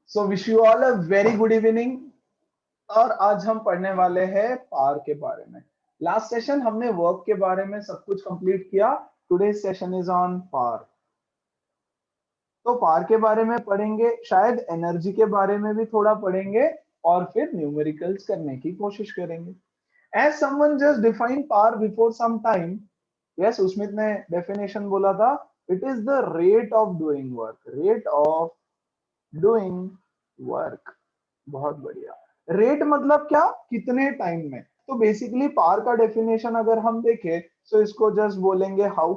So wish you all a very good evening. और आज हम पढ़ने वाले हैं पावर के बारे में। लास्ट सेशन हमने वर्क के बारे में सब कुछ कंप्लीट किया। Today session is on power. तो पावर के बारे में पढ़ेंगे, शायद एनर्जी के बारे में भी थोड़ा पढ़ेंगे और फिर न्यूमेरिकल्स करने की कोशिश करेंगे। As someone just define power before some time, yes Usmit ने डेफिनेशन बोला था, it is the rate of doing work, rate of doing work. बहुत बढ़िया। रेट मतलब क्या, कितने टाइम में। तो बेसिकली पावर का डेफिनेशन अगर हम देखें तो इसको जस्ट बोलेंगे how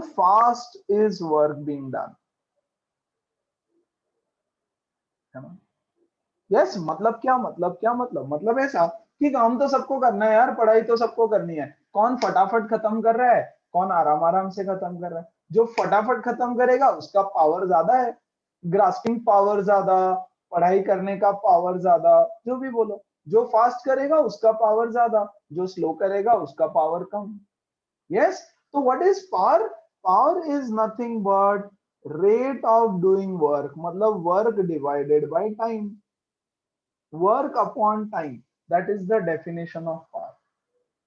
fast is work being done, है ना। यस मतलब ऐसा कि काम तो सबको करना है यार, पढ़ाई तो सबको करनी है। कौन फटाफट खत्म कर रहा है, कौन आराम आराम से खत्म कर रहा है। जो फटाफट खत्म करेगा उसका पावर ज्यादा है, ग्रास्पिंग पावर ज्यादा, पढ़ाई करने का पावर ज्यादा, जो भी बोलो। जो फास्ट करेगा उसका पावर ज्यादा, जो स्लो करेगा उसका पावर कम। यस। तो what is power? Power is nothing but rate of doing work, मतलब work divided by time, work upon time, that is the definition of power.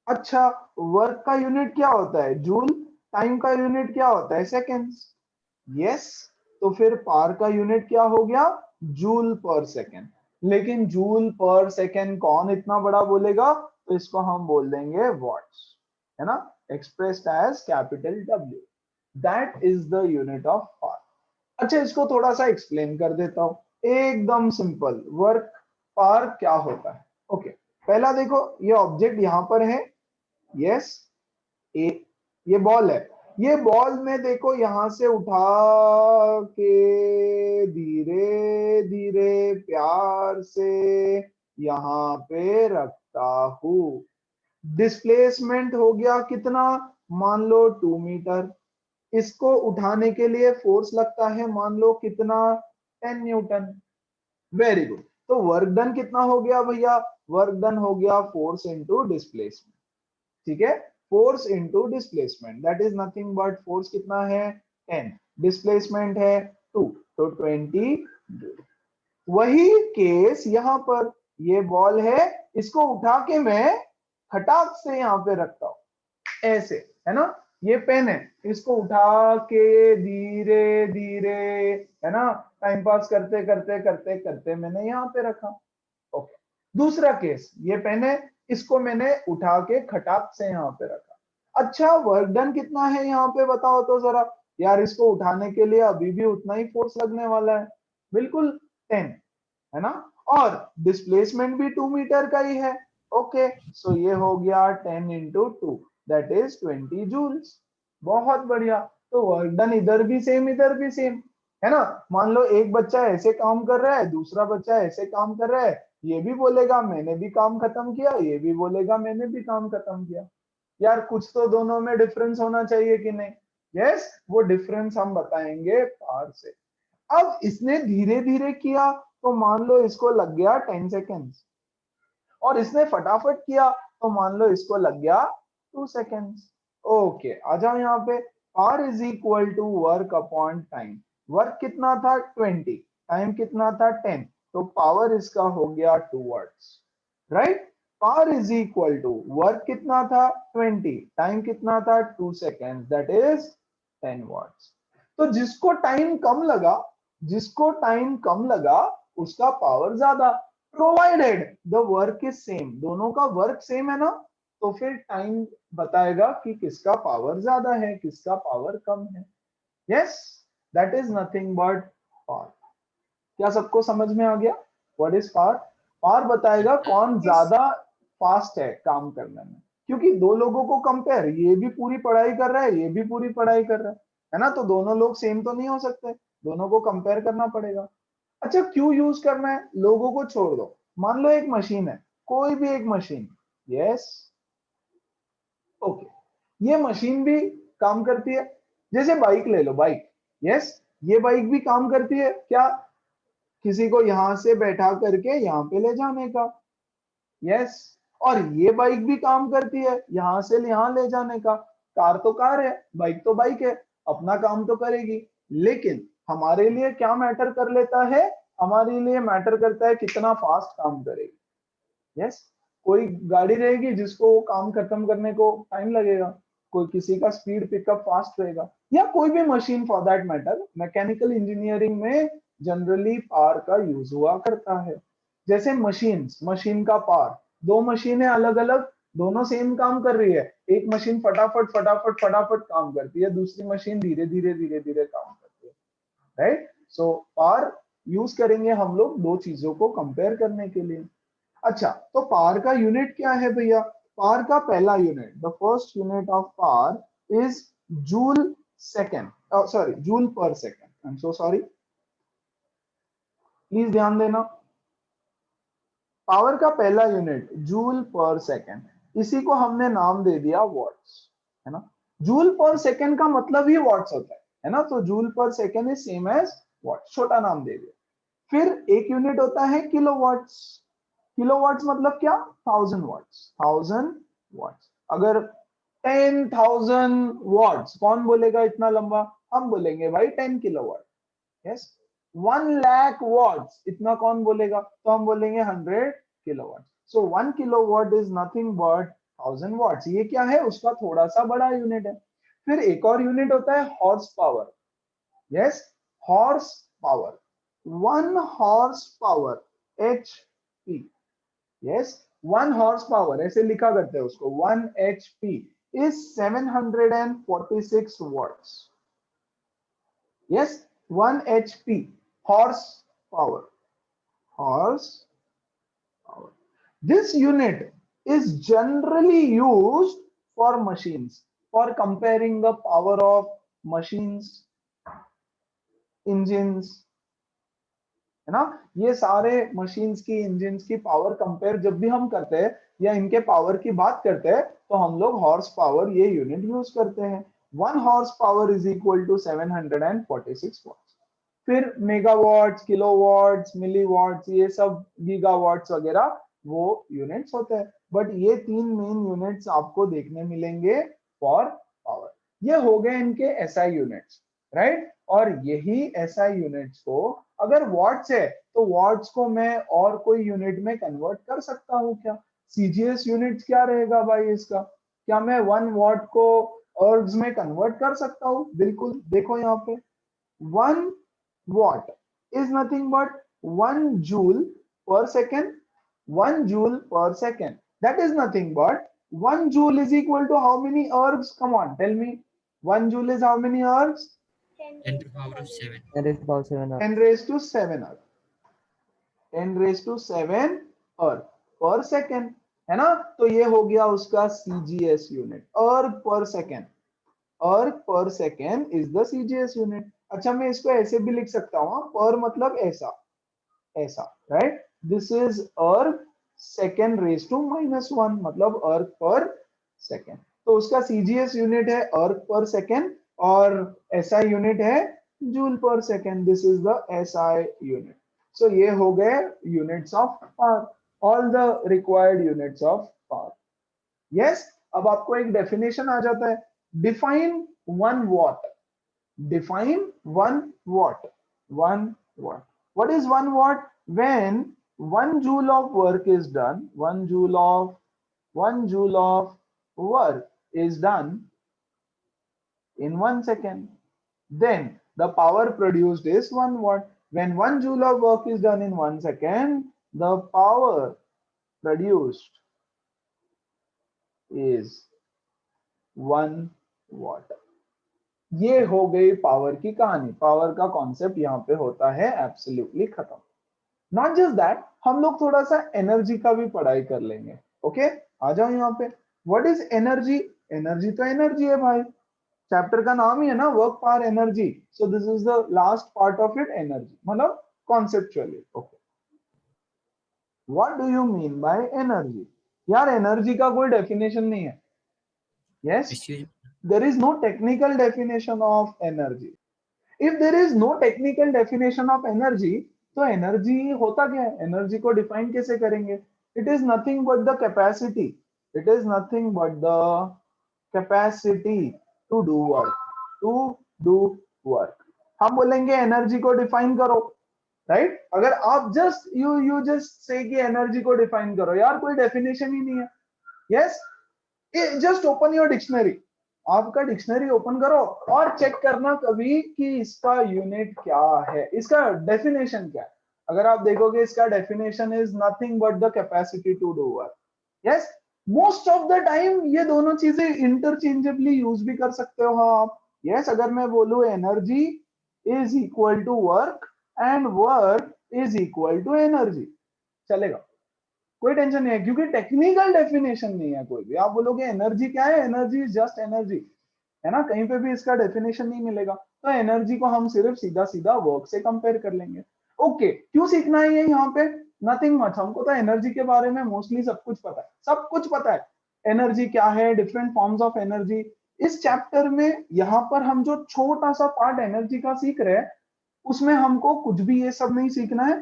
अच्छा, वर्क का यूनिट क्या होता है? जूल। टाइम का यूनिट क्या होता है? सेकेंड्स। यस। तो फिर पावर का यूनिट क्या हो गया? Joule per second. लेकिन जूल पर सेकेंड कौन इतना बड़ा बोलेगा? तो इसको हम बोल देंगे वॉट्स, है ना, expressed as capital W. That is the unit of power. अच्छा, इसको थोड़ा सा एक्सप्लेन कर देता हूं, एकदम सिंपल। वर्क पावर क्या होता है? ओके, पहला देखो, ये ऑब्जेक्ट यहां पर है, यस, ए, ये बॉल है। ये बॉल में देखो यहां से उठा के धीरे धीरे प्यार से यहां पे रखता हूं। डिस्प्लेसमेंट हो गया कितना? मान लो 2 मीटर। इसको उठाने के लिए फोर्स लगता है, मान लो कितना? 10 न्यूटन। Very good. तो वर्क डन कितना हो गया भैया? वर्क डन हो गया फोर्स इंटू डिस्प्लेसमेंट। ठीक है, force into displacement, that is nothing but force कितना है? 10, डिस्प्लेसमेंट है 2, तो 20। वही केस यहां पर, ये बॉल है, इसको उठा के मैं खटाक से यहां पे रखता हूं, ऐसे, है ना। ये पेन है, इसको उठा के धीरे धीरे, है ना, टाइम पास करते करते करते करते मैंने यहाँ पे रखा। ओके। दूसरा केस, ये पेन है, इसको मैंने उठा के खटाक से यहाँ पे रखा। अच्छा, वर्क डन कितना है यहाँ पे बताओ तो जरा। यार इसको उठाने के लिए अभी भी उतना ही फोर्स लगने वाला है, बिल्कुल 10, है ना। और डिस्प्लेसमेंट भी 2 मीटर का ही है। ओके, सो ये हो गया 10 इंटू 2, दैट इज 20 जूल्स। बहुत बढ़िया। तो वर्क डन इधर भी सेम इधर भी सेम, है ना। मान लो एक बच्चा ऐसे काम कर रहा है, दूसरा बच्चा ऐसे काम कर रहा है, ये भी बोलेगा मैंने भी काम खत्म किया, ये भी बोलेगा मैंने भी काम खत्म किया। यार कुछ तो दोनों में डिफरेंस होना चाहिए कि नहीं? यस, वो डिफरेंस हम बताएंगे पावर से। अब इसने धीरे धीरे किया, तो मान लो इसको लग गया 10 सेकेंड्स, और इसने फटाफट किया तो मान लो इसको लग गया 2 सेकेंड्स। ओके, आ जाओ यहाँ पे। Power is equal to work upon time. Work कितना था? 20, टाइम कितना था? 10, तो पावर इसका हो गया 2 watts, right. Power is equal to work कितना था? 20, टाइम कितना था? 2 सेकेंड, दैट इज 10 वाट्स। तो जिसको टाइम कम लगा उसका पावर ज्यादा, provided the work is same. दोनों का वर्क सेम है ना, तो फिर टाइम बताएगा कि किसका पावर ज्यादा है, किसका पावर कम है। Yes, that is nothing but power. क्या सबको समझ में आ गया? What is power? पावर बताएगा कौन ज्यादा फास्ट है काम करने में। क्योंकि दो लोगों को कंपेयर, ये भी पूरी पढ़ाई कर रहा है, ये भी पूरी पढ़ाई कर रहा है ना, तो दोनों लोग सेम तो नहीं हो सकते, दोनों को कंपेयर करना पड़ेगा। अच्छा, क्यों यूज करना है? लोगों को छोड़ दो। मान लो एक मशीन है, कोई भी एक मशीन, यस, ओके, ये मशीन भी काम करती है। जैसे बाइक ले लो, बाइक, यस, ये बाइक भी काम करती है क्या? किसी को यहां से बैठा करके यहां पे ले जाने का, यस। और ये बाइक भी काम करती है यहां से यहां ले जाने का। कार तो कार है, बाइक तो बाइक है, अपना काम तो करेगी। लेकिन हमारे लिए क्या मैटर कर लेता है, हमारे लिए मैटर करता है कितना फास्ट काम करेगी। यस, कोई गाड़ी रहेगी जिसको काम खत्म करने को टाइम लगेगा, कोई किसी का स्पीड पिकअप फास्ट रहेगा, या कोई भी machine for that matter. Mechanical engineering में जनरली पावर का यूज हुआ करता है। जैसे मशीन का पावर, दो मशीनें अलग अलग, दोनों सेम काम कर रही है, एक मशीन फटाफट फटाफट फटाफट काम करती है, दूसरी मशीन धीरे धीरे धीरे धीरे काम करती है, राइट। सो पावर यूज करेंगे हम लोग दो चीजों को कंपेयर करने के लिए। अच्छा, तो पावर का यूनिट क्या है भैया? पावर का पहला unit, the first unit of power is joule second, sorry joule per second, I am so sorry, please ध्यान देना। पावर का पहला यूनिट जूल पर सेकेंड, इसी को हमने नाम दे दिया वॉट्स, है ना। जूल पर सेकेंड का मतलब ही वॉट्स होता है ना, तो joule per second is same as watts, छोटा नाम दे दिया। फिर एक यूनिट होता है किलोवाट्स। किलोवाट्स मतलब क्या? 1000 वाट्स, 1000 वाट्स। अगर 10,000 वाट्स, कौन बोलेगा इतना लंबा? हम बोलेंगे भाई 10 किलोवाट। यस, 1,00,000 वाट्स, इतना कौन बोलेगा? तो हम बोलेंगे 100 kilowatt. So 1 kilowatt is nothing but 1000 watts. ये क्या है? उसका थोड़ा सा बड़ा यूनिट है। फिर एक और यूनिट होता है horse power. Yes, horse power, 1 horse power, HP। Yes, 1 horse power ऐसे लिखा करते हैं उसको, 1 HP is 746 watts. Yes, 1 HP, horse power, horse power. This unit is generally used for machines, for comparing the power of machines, engines, है ना। ये सारे machines की, इंजिन्स की पावर कंपेयर जब भी हम करते हैं या इनके पावर की बात करते हैं, तो हम लोग हॉर्स पावर ये यूनिट यूज करते हैं। 1 horse power is equal to 746 watts. फिर मेगावाट्स, किलोवाट्स, मिलीवाट्स, ये सब गीगावाट्स वगैरह वो यूनिट्स होते हैं। बट ये तीन मेन यूनिट्स आपको देखने मिलेंगे फॉर पावर। ये हो गए इनके एसआई यूनिट्स, राइट। और यही एसआई यूनिट्स को, अगर वॉट्स है तो वॉट्स को मैं और कोई यूनिट में कन्वर्ट कर सकता हूँ क्या? सीजीएस यूनिट क्या रहेगा भाई इसका? क्या मैं 1 वॉट को अर्ग्स में कन्वर्ट कर सकता हूँ? बिल्कुल, देखो यहाँ पे 1 watt is nothing but 1 joule per second. 1 joule per second, that is nothing but 1 joule is equal to how many ergs? Come on, tell me. 1 joule is how many ergs? 10 to the power of 7. 10 raised to power 7 10 raised to 7 erg. 10 raised to 7 erg per second, है ना। तो ये हो गया उसका CGS unit, अर्ग per second. अर्ग per second is the CGS unit. अच्छा, मैं इसको ऐसे भी लिख सकता हूँ, पर मतलब ऐसा, ऐसा, राइट। दिस इज अर्ग सेकेंड रेज टू -1, मतलब अर्ग पर सेकेंड। तो उसका सीजीएस यूनिट है अर्ग पर सेकेंड और एसआई यूनिट है joule per second. This is the SI unit. So ये हो गए units of power, all the required units of power. Yes, अब आपको एक डेफिनेशन आ जाता है। Define 1 watt। Define 1 watt. 1 watt. What is 1 watt? When 1 joule of work is done, 1 joule of work is done in 1 second, then the power produced is 1 watt. When 1 joule of work is done in 1 second, the power produced is 1 watt. ये हो गई power की कहानी। Power का concept यहाँ पे होता है एब्सोल्युटली खत्म। नॉट जस्ट दैट, हम लोग थोड़ा सा एनर्जी का भी पढ़ाई कर लेंगे। ओके, आ जाओ यहाँ पे। What is energy? एनर्जी तो एनर्जी है भाई, चैप्टर का नाम ही है ना, work power energy. So this is the last part of it, energy मतलब conceptually. Okay, what do you mean by energy? यार एनर्जी का कोई डेफिनेशन नहीं है। Yes, Excuse me. there is no technical definition of energy. If there is no technical definition of energy, तो energy होता क्या है? एनर्जी को डिफाइन कैसे करेंगे? It is nothing but the capacity, it is nothing but the capacity to do work, to do work. हम बोलेंगे energy को डिफाइन करो, राइट? अगर आप जस्ट यू जस्ट से कि एनर्जी को डिफाइन करो, यार कोई डेफिनेशन ही नहीं है। Yes, just open your dictionary, आपका डिक्शनरी ओपन करो और चेक करना कभी कि इसका यूनिट क्या है, इसका डेफिनेशन क्या है। अगर आप देखोगे इसका definition is nothing but the capacity to do work. Yes, most of the time ये दोनों चीजें इंटरचेंजेबली यूज भी कर सकते हो आप। यस, अगर मैं बोलूं energy is equal to work and work is equal to energy, चलेगा, कोई टेंशन नहीं है, क्योंकि टेक्निकल डेफिनेशन नहीं है कोई भी। आप बोलोगे एनर्जी क्या है, एनर्जी इज जस्ट एनर्जी, है ना, कहीं पे भी इसका डेफिनेशन नहीं मिलेगा। तो एनर्जी को हम सिर्फ सीधा सीधा वर्क से कंपेयर कर लेंगे। ओके, क्यों सीखना है ये यहाँ पे? नथिंग मच, हमको तो एनर्जी के बारे में मोस्टली सब कुछ पता है, सब कुछ पता है। एनर्जी क्या है, डिफरेंट फॉर्म्स ऑफ एनर्जी। इस चैप्टर में यहाँ पर हम जो छोटा सा पार्ट एनर्जी का सीख रहे हैं, उसमें हमको कुछ भी ये सब नहीं सीखना है।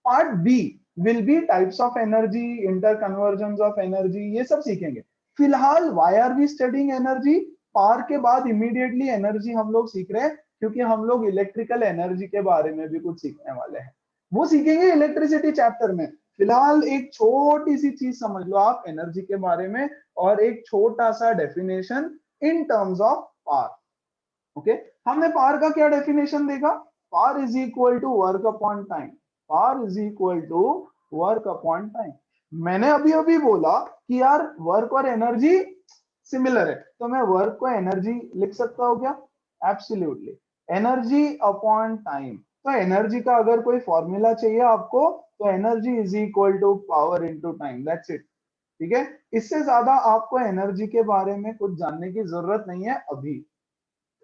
Part B will be types of energy, interconversion of energy, ये सब सीखेंगे। फिलहाल why are we studying energy, power के बाद इमीडिएटली एनर्जी हम लोग सीख रहे हैं, क्योंकि हम लोग इलेक्ट्रिकल एनर्जी के बारे में भी कुछ सीखने वाले हैं, वो सीखेंगे इलेक्ट्रिसिटी चैप्टर में। फिलहाल एक छोटी सी चीज समझ लो आप एनर्जी के बारे में, और एक छोटा सा definition in terms of power. Okay, हमने पावर का क्या डेफिनेशन देखा? Power is equal to work upon time, power is equal to work upon time. मैंने अभी अभी बोला कि यार वर्क और एनर्जी सिमिलर है, तो मैं वर्क को एनर्जी लिख सकता हूँ क्या? Absolutely, energy upon time. तो एनर्जी का अगर कोई फॉर्मूला चाहिए आपको, तो energy is equal to power into time, that's it. ठीक है, इससे ज्यादा आपको एनर्जी के बारे में कुछ जानने की जरूरत नहीं है अभी।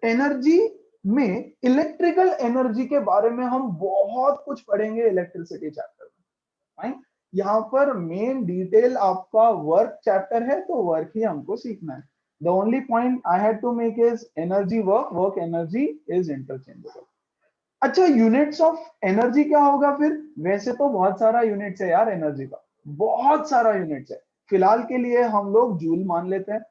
एनर्जी में, इलेक्ट्रिकल एनर्जी के बारे में हम बहुत कुछ पढ़ेंगे इलेक्ट्रिसिटी चैप्टर में, फाइन। यहाँ पर मेन डिटेल आपका वर्क चैप्टर है, तो वर्क ही हमको सीखना है। The only point I had to make is energy work, work energy is interchangeable. अच्छा, यूनिट्स ऑफ एनर्जी क्या होगा फिर? वैसे तो बहुत सारा यूनिट्स है यार एनर्जी का, बहुत सारा यूनिट्स है। फिलहाल के लिए हम लोग जूल मान लेते हैं।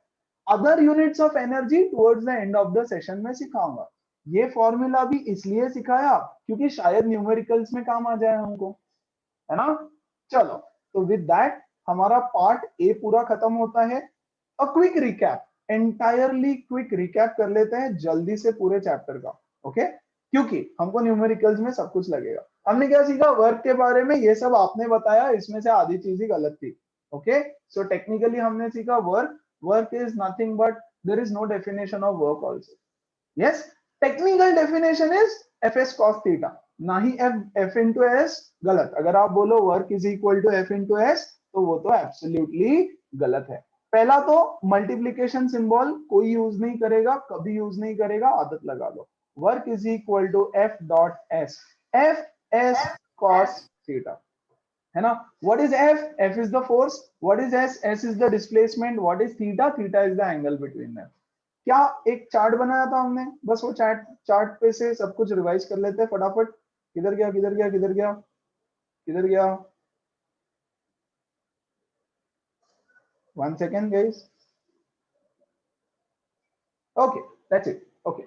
Other units of energy towards the end of the session में सिखाऊंगा। ये फॉर्मूला भी इसलिए सिखाया क्योंकि शायद न्यूमेरिकल्स में काम आ जाए हमको, है ना। चलो, तो विद दैट हमारा पार्ट ए पूरा खत्म होता है। A quick recap, entirely quick recap कर लेते हैं जल्दी से पूरे चैप्टर का, ओके, क्योंकि हमको न्यूमेरिकल्स में सब कुछ लगेगा। हमने क्या सीखा वर्क के बारे में? ये सब आपने बताया, इसमें से आधी चीज ही गलत थी। ओके, सो टेक्निकली हमने सीखा work, work is nothing but there is no definition of work also. Yes, technical definition is F S cos theta, ना ही एफ इंटू एस। गलत, अगर आप बोलो work is equal to F into S, तो वो तो एब्सोल्युटली गलत है। पहला तो मल्टीप्लीकेशन सिंबल कोई यूज नहीं करेगा, कभी यूज नहीं करेगा, आदत लगा लो। Work is equal to F dot S, F S cos theta, है ना। What is F? F is the force. What is S? S is the displacement. What is theta? Theta is the angle between them. क्या एक chart बनाया था हमने, बस वो chart chart पे से सब कुछ रिवाइज कर लेते हैं फटाफट। किधर गया, किधर गया, किधर गया, किधर गया? 1 second guys. Okay, that's it. Okay,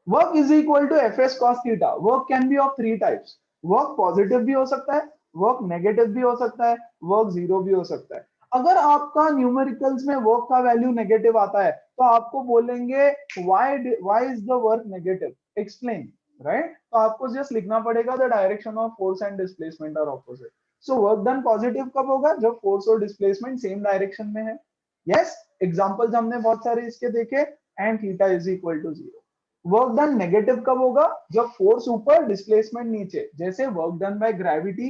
work is equal to F S cos theta. Work can be of 3 types. Work positive भी हो सकता है, वर्क नेगेटिव भी हो सकता है, वर्क जीरो भी हो सकता है। अगर आपका न्यूमेरिकल्स में वर्क का वैल्यू नेगेटिव आता है, तो आपको बोलेंगे why is the work negative, explain, right. तो आपको जस्ट लिखना पड़ेगा the direction of force and displacement are opposite. So work done positive कब होगा? जब फोर्स और डिस्प्लेसमेंट सेम डायरेक्शन में है। यस, एग्जांपल्स हमने बहुत सारे इसके देखे, and theta is equal to 0। Work done negative कब होगा? जब फोर्स ऊपर, डिस्प्लेसमेंट नीचे। जैसे work done by gravity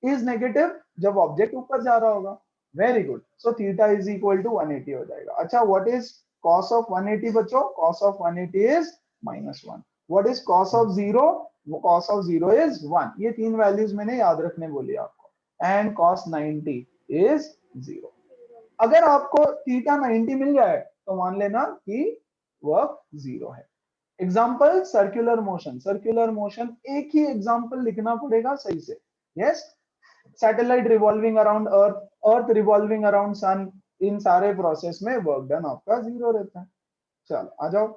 is negative जब ऑब्जेक्ट ऊपर जा रहा होगा। Very good, so theta is equal to 180 हो जाएगा। अच्छा, व्हाट इज cos ऑफ 180 बच्चों? cos of 180 is -1। What is cos of 0? cos of 0 is 1। ये तीन वैल्यूज मैंने याद रखने बोली आपको। And cos 90 is 0। अगर आपको थीटा 90 मिल जाए तो मान लेना कि वर्क 0 है। Example circular motion, circular motion एक ही एग्जाम्पल लिखना पड़ेगा सही से। यस, सैटेलाइट रिवॉल्विंग अराउंड अर्थ, अर्थ रिवॉल्विंग अराउंड सन, इन सारे प्रोसेस में वर्क डन आपका 0 रहता है। चलो आ जाओ,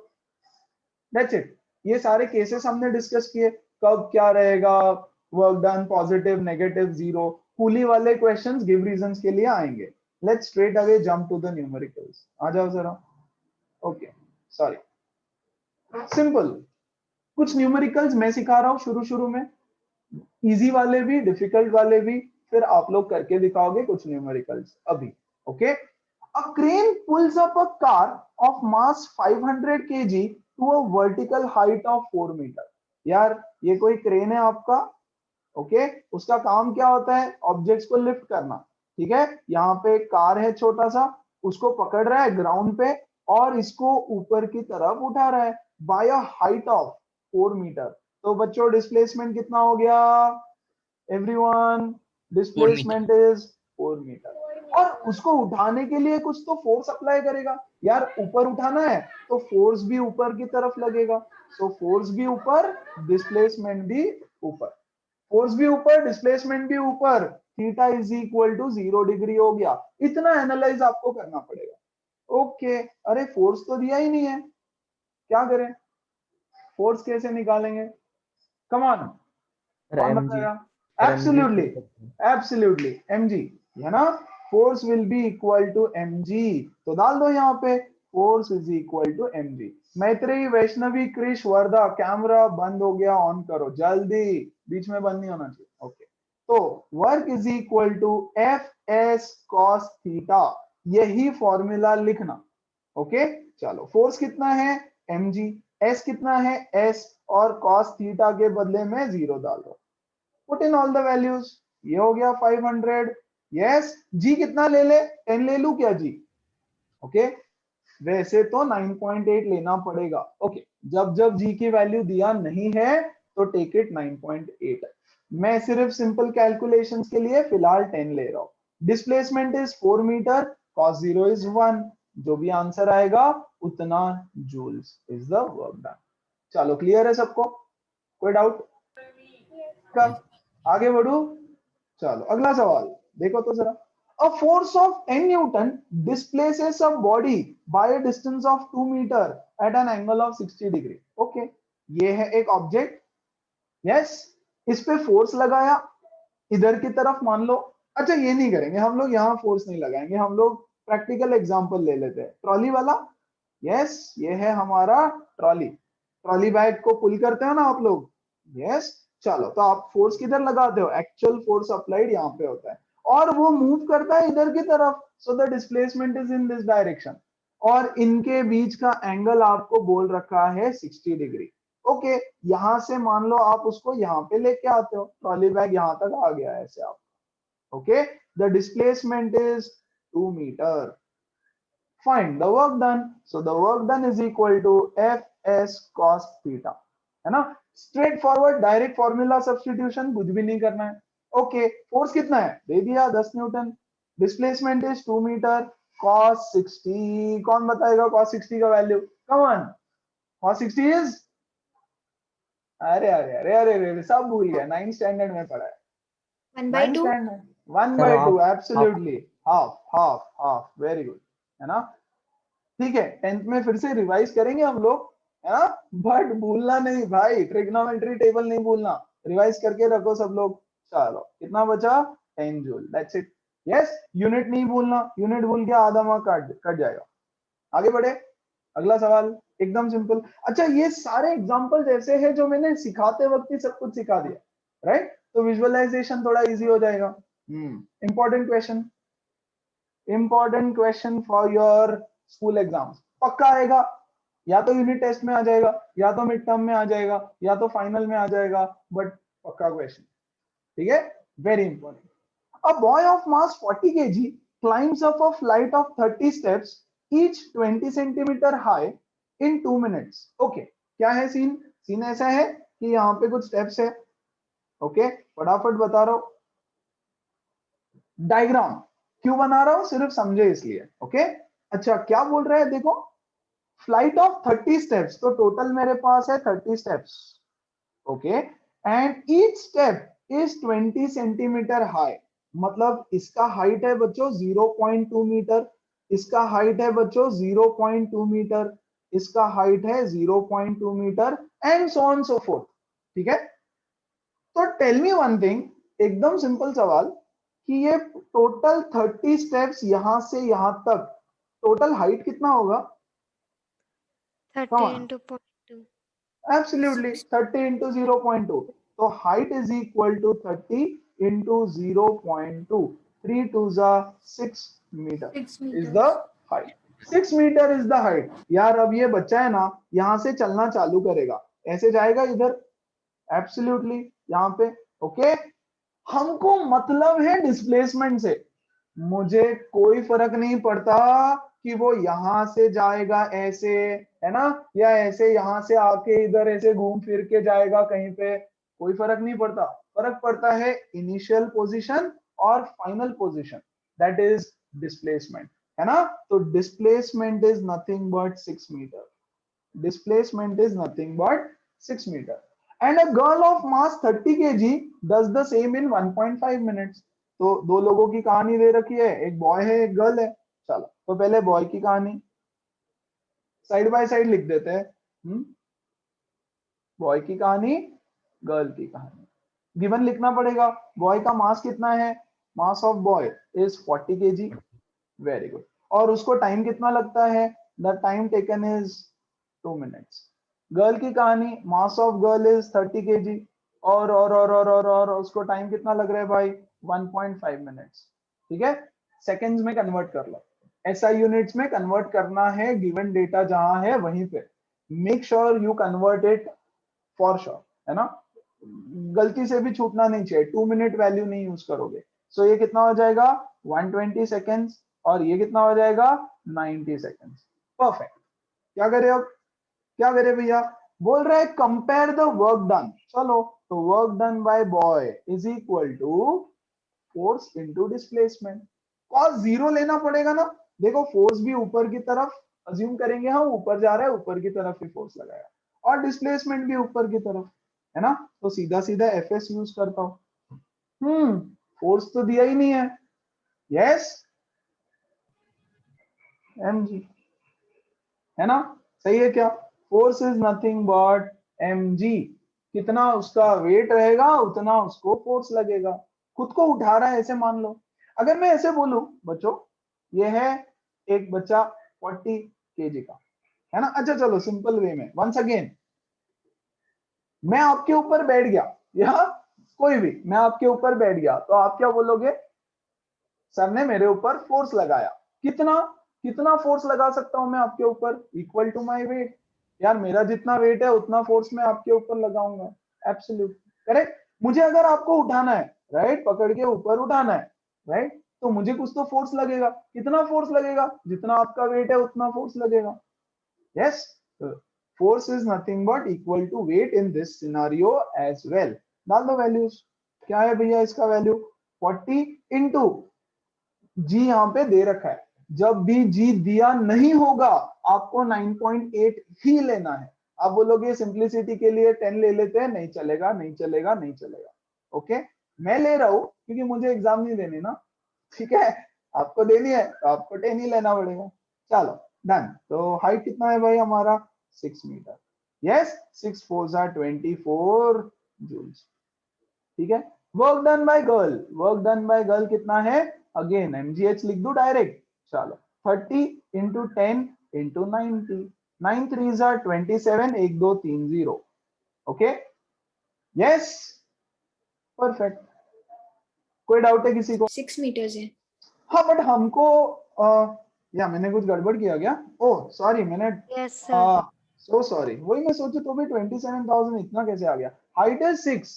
दैट्स इट। ये सारे केसेस हमने डिस्कस किए, कब क्या रहेगा, work done, positive, negative, zero. Coolie वाले क्वेश्चंस गिव रीजंस के लिए आएंगे। Let's straight away jump to the numericals. आ जाओ जरा। ओके, सॉरी, सिंपल कुछ न्यूमेरिकल्स मैं सिखा रहा हूं शुरू शुरू में, इजी वाले भी, डिफिकल्ट वाले भी, फिर आप लोग करके दिखाओगे कुछ न्यूमेरिकल्स अभी। Okay, a crane pulls up a car of mass 500 kg to a vertical height of 4 metre. यार ये कोई क्रेन है आपका, ओके, उसका काम क्या होता है, ऑब्जेक्ट्स को लिफ्ट करना। ठीक है, यहाँ पे एक कार है छोटा सा, उसको पकड़ रहा है ग्राउंड पे और इसको ऊपर की तरफ उठा रहा है by a height of 4 metre. तो बच्चों डिस्प्लेसमेंट कितना हो गया everyone? 4 meter. Displacement is 4 metre. और उसको उठाने के लिए कुछ तो फोर्स अप्लाई करेगा यार, ऊपर उठाना है तो फोर्स भी ऊपर की तरफ लगेगा। सो फोर्स भी ऊपर, डिस्प्लेसमेंट भी ऊपर। फोर्स भी ऊपर, डिस्प्लेसमेंट भी ऊपर, theta is equal to 0 degree हो गया। इतना एनालाइज आपको करना पड़ेगा। ओके, अरे फोर्स तो दिया ही नहीं है, क्या करें, फोर्स कैसे निकालेंगे? कम ऑन, कौन बताएगा? एब्सोल्युटली, एब्सोल्युटली mg, है ना? Force will be equal to mg, तो डाल दो यहाँ पे, force is equal to mg। Maitreyi, Vaishnavi, Krish, Vardha, camera बंद हो गया, ऑन करो जल्दी, बीच में बंद नहीं होना चाहिए। ओके, तो work is equal to F S cos theta, यही फॉर्मूला लिखना। ओके, चलो फोर्स कितना है mg, एस कितना है एस, और कॉस थीटा के बदले में 0 डाल दो। Put in all the values, ये हो गया 500। यस, जी कितना ले ले, 10 ले लू क्या जी? ओके, वैसे तो 9.8 लेना पड़ेगा। ओके, जब जब जी की वैल्यू दिया नहीं है तो टेक इट 9.8। मैं सिर्फ सिंपल कैलकुलेशंस के लिए फिलहाल 10 ले रहा हूं। Displacement is 4 metre, cos 0 is 1, जो भी आंसर आएगा उतना joules is the work done. चलो क्लियर है सबको, कोई डाउट? का आगे बढ़ू, चलो अगला सवाल देखो तो जरा। A force of 10 newton displaces a body by a distance of 2 metre at an angle of 60 degree. Okay, ये है एक ऑब्जेक्ट, यस, इस पे फोर्स लगाया इधर की तरफ मान लो। अच्छा ये नहीं करेंगे हम लोग, यहां फोर्स नहीं लगाएंगे हम लोग, प्रैक्टिकल एग्जांपल ले लेते हैं। ट्रॉली वाला, यस, ये है हमारा ट्रॉली, ट्रॉली बैग को पुल करते हो ना आप लोग, यस। चलो तो आप फोर्स किधर लगाते हो, एक्चुअल फोर्स अप्लाइड यहाँ पे होता है, और वो मूव करता है इधर की तरफ, so the displacement is in this direction, और इनके बीच का एंगल आपको बोल रखा है 60 डिग्री। ओके, यहां से मान लो आप उसको यहाँ पे लेके आते हो, ट्रॉली बैग यहां तक आ गया है ऐसे आप। Okay, the displacement is 2 metre. Find the work done, so the work done is equal to F S cos theta, है ना? Straightforward direct formula substitution, कुछ भी नहीं करना है। ओके, फोर्स कितना है दे दिया 10 newton, displacement is 2 metre, cos 60, कौन बताएगा कॉस 60 का value? Come on, cos 60 is, अरे अरे अरे अरे अरे सब भूल गया, 9th स्टैंडर्ड में पढ़ा है, 1/2 standard 1/2, absolutely, half half half, very good, है ना? ठीक है, 10th में फिर से रिवाइज करेंगे हम लोग, है ना? बट भूलना नहीं भाई, ट्रिग्नोमेट्री टेबल नहीं भूलना, रिवाइज करके रखो सब लोग। चलो कितना बचा, 10 joule, that's it. Yes, unit नहीं भूलना, यूनिट भूल के आधा मार्क कट कट जाएगा। आगे बढ़े, अगला सवाल एकदम सिंपल। अच्छा ये सारे एग्जांपल्स ऐसे हैं जो मैंने सिखाते वक्त ही सब कुछ सिखा दिया, राइट? तो विजुअलाइजेशन थोड़ा इजी हो जाएगा। Important question, important question for your school exams, पक्का आएगा, या तो यूनिट टेस्ट में आ जाएगा, या तो मिड टर्म में आ जाएगा, या तो फाइनल में आ जाएगा, बट पक्का क्वेश्चन, ठीक है? Very important. A boy of mass 40 kg climbs up a flight of 30 steps, each 20 centimeter high, in 2 minutes. Okay, क्या है सीन? सीन ऐसा है कि यहाँ पे कुछ स्टेप्स है, ओके, फटाफट बता रहा हूं। डायग्राम क्यों बना रहा हूं, सिर्फ समझे इसलिए, ओके? अच्छा क्या बोल रहा है देखो, फ्लाइट ऑफ 30 स्टेप्स, तो टोटल मेरे पास है 30 steps, okay, and each step is 20 centimetre high, मतलब इसका हाइट है बच्चों 0.2 मीटर, इसका हाइट है बच्चों 0.2 मीटर, इसका हाइट है 0.2 metre and so on so forth. ठीक है, तो टेल मी वन थिंग, एकदम सिंपल सवाल कि ये टोटल 30 स्टेप्स यहां से यहां तक टोटल हाइट कितना होगा? 30 into 0.2. एब्सोल्युटली 30 into 0.2, तो height is equal to 30 into 0.2, 3 to 6 metre 6 is the meters. Height. 6 metre is the height. यार अब ये बच्चा है ना, यहाँ से चलना चालू करेगा, ऐसे जाएगा इधर, एब्सोल्युटली यहाँ पे। ओके, हमको मतलब है डिस्प्लेसमेंट से, मुझे कोई फर्क नहीं पड़ता कि वो यहां से जाएगा ऐसे, है ना, या ऐसे यहां से आके इधर ऐसे घूम फिर के जाएगा कहीं पे, कोई फर्क नहीं पड़ता। फर्क पड़ता है इनिशियल पोजीशन और final position, that is displacement, है ना। तो displacement is nothing but 6 metre. Displacement is nothing but 6 meter. And a girl of mass 30 kg does the same in 1.5 minutes. तो दो लोगों की कहानी दे रखी है, एक बॉय है एक गर्ल है। चलो तो पहले बॉय की कहानी साइड बाय साइड लिख देते हैं। बॉय की कहानी, गर्ल की कहानी। गिवन लिखना पड़ेगा। बॉय का मास कितना है? Mass of boy is 40 kg। Very good. और उसको टाइम कितना लगता है? The time taken is 2 minutes। Girl की कहानी, mass of girl is 30 kg और उसको टाइम कितना लग रहा है भाई? 1.5 minutes। ठीक है, सेकंड्स में कन्वर्ट कर लो, एसआई यूनिट्स में कन्वर्ट करना है, गिवन डेटा जहां है वहीं पे। Make sure you convert it for sure, है ना, गलती से भी छूटना नहीं चाहिए, 2 मिनट वैल्यू नहीं यूज करोगे। सो ये कितना हो जाएगा? 120 सेकेंड्स, और ये कितना हो जाएगा? 90 सेकेंड्स। परफेक्ट। क्या करें अब? क्या करे भैया? बोल रहा है कंपेयर द वर्क डन। चलो, तो work done by boy is equal to force into displacement. Cos zero लेना पड़ेगा ना, देखो फोर्स भी ऊपर की तरफ अज्यूम करेंगे, हम ऊपर जा रहा है, ऊपर की तरफ ही फोर्स लगाया, और डिस्प्लेसमेंट भी ऊपर की तरफ, है ना। तो सीधा सीधा एफ एस यूज करता हूं। फोर्स तो दिया ही नहीं है। यस, एम जी, है ना, सही है क्या? Force is nothing but mg। कितना उसका वेट रहेगा उतना उसको फोर्स लगेगा। खुद को उठा रहा है ऐसे मान लो। अगर मैं ऐसे बोलूं बच्चों, ये है एक बच्चा 40 kg का, है ना। अच्छा चलो सिंपल वे में वंस अगेन, मैं आपके ऊपर बैठ गया, या कोई भी, मैं आपके ऊपर बैठ गया, तो आप क्या बोलोगे? सर ने मेरे ऊपर फोर्स लगाया। कितना कितना फोर्स लगा सकता हूं मैं आपके ऊपर? Equal to my weight. यार मेरा जितना वेट है उतना फोर्स मैं आपके ऊपर लगाऊंगा। Absolute correct. मुझे अगर आपको उठाना है, राइट, पकड़ के ऊपर उठाना है, राइट, तो मुझे कुछ तो फोर्स लगेगा। कितना फोर्स लगेगा? जितना आपका वेट है उतना फोर्स लगेगा। Yes, force is nothing but equal to weight in this scenario as well. डाल दो वैल्यूज। क्या है भैया इसका वैल्यू? 40 इंटू जी यहाँ पे दे रखा है। जब भी जी दिया नहीं होगा आपको 9.8 ही लेना है। आप बोलोगे सिंपलिसिटी के लिए 10 ले लेते हैं, नहीं चलेगा, नहीं चलेगा, नहीं चलेगा। ओके, मैं ले रहा हूं क्योंकि मुझे एग्जाम नहीं देनी ना, ठीक है, आपको देनी है तो आपको 10 ही लेना पड़ेगा। चलो डन। तो हाइट कितना है भाई हमारा? 6 मीटर। Yes, 6 4 are 24 joules. ठीक है। Work done by girl, work done by girl कितना है? अगेन एमजीएच लिख दो डायरेक्ट। चलो 30 into 10 into 90, 9 3 are 27, 1 2 3 0। Okay, yes, perfect. कोई डाउट है किसी को? 6 meters है। हाँ बट हमको या मैंने कुछ गड़बड़ किया क्या? ओह सॉरी, मैंने Yes, sir. सो सॉरी, वही मैं सोचू तो भी 27,000 इतना कैसे आ गया? Height is 6,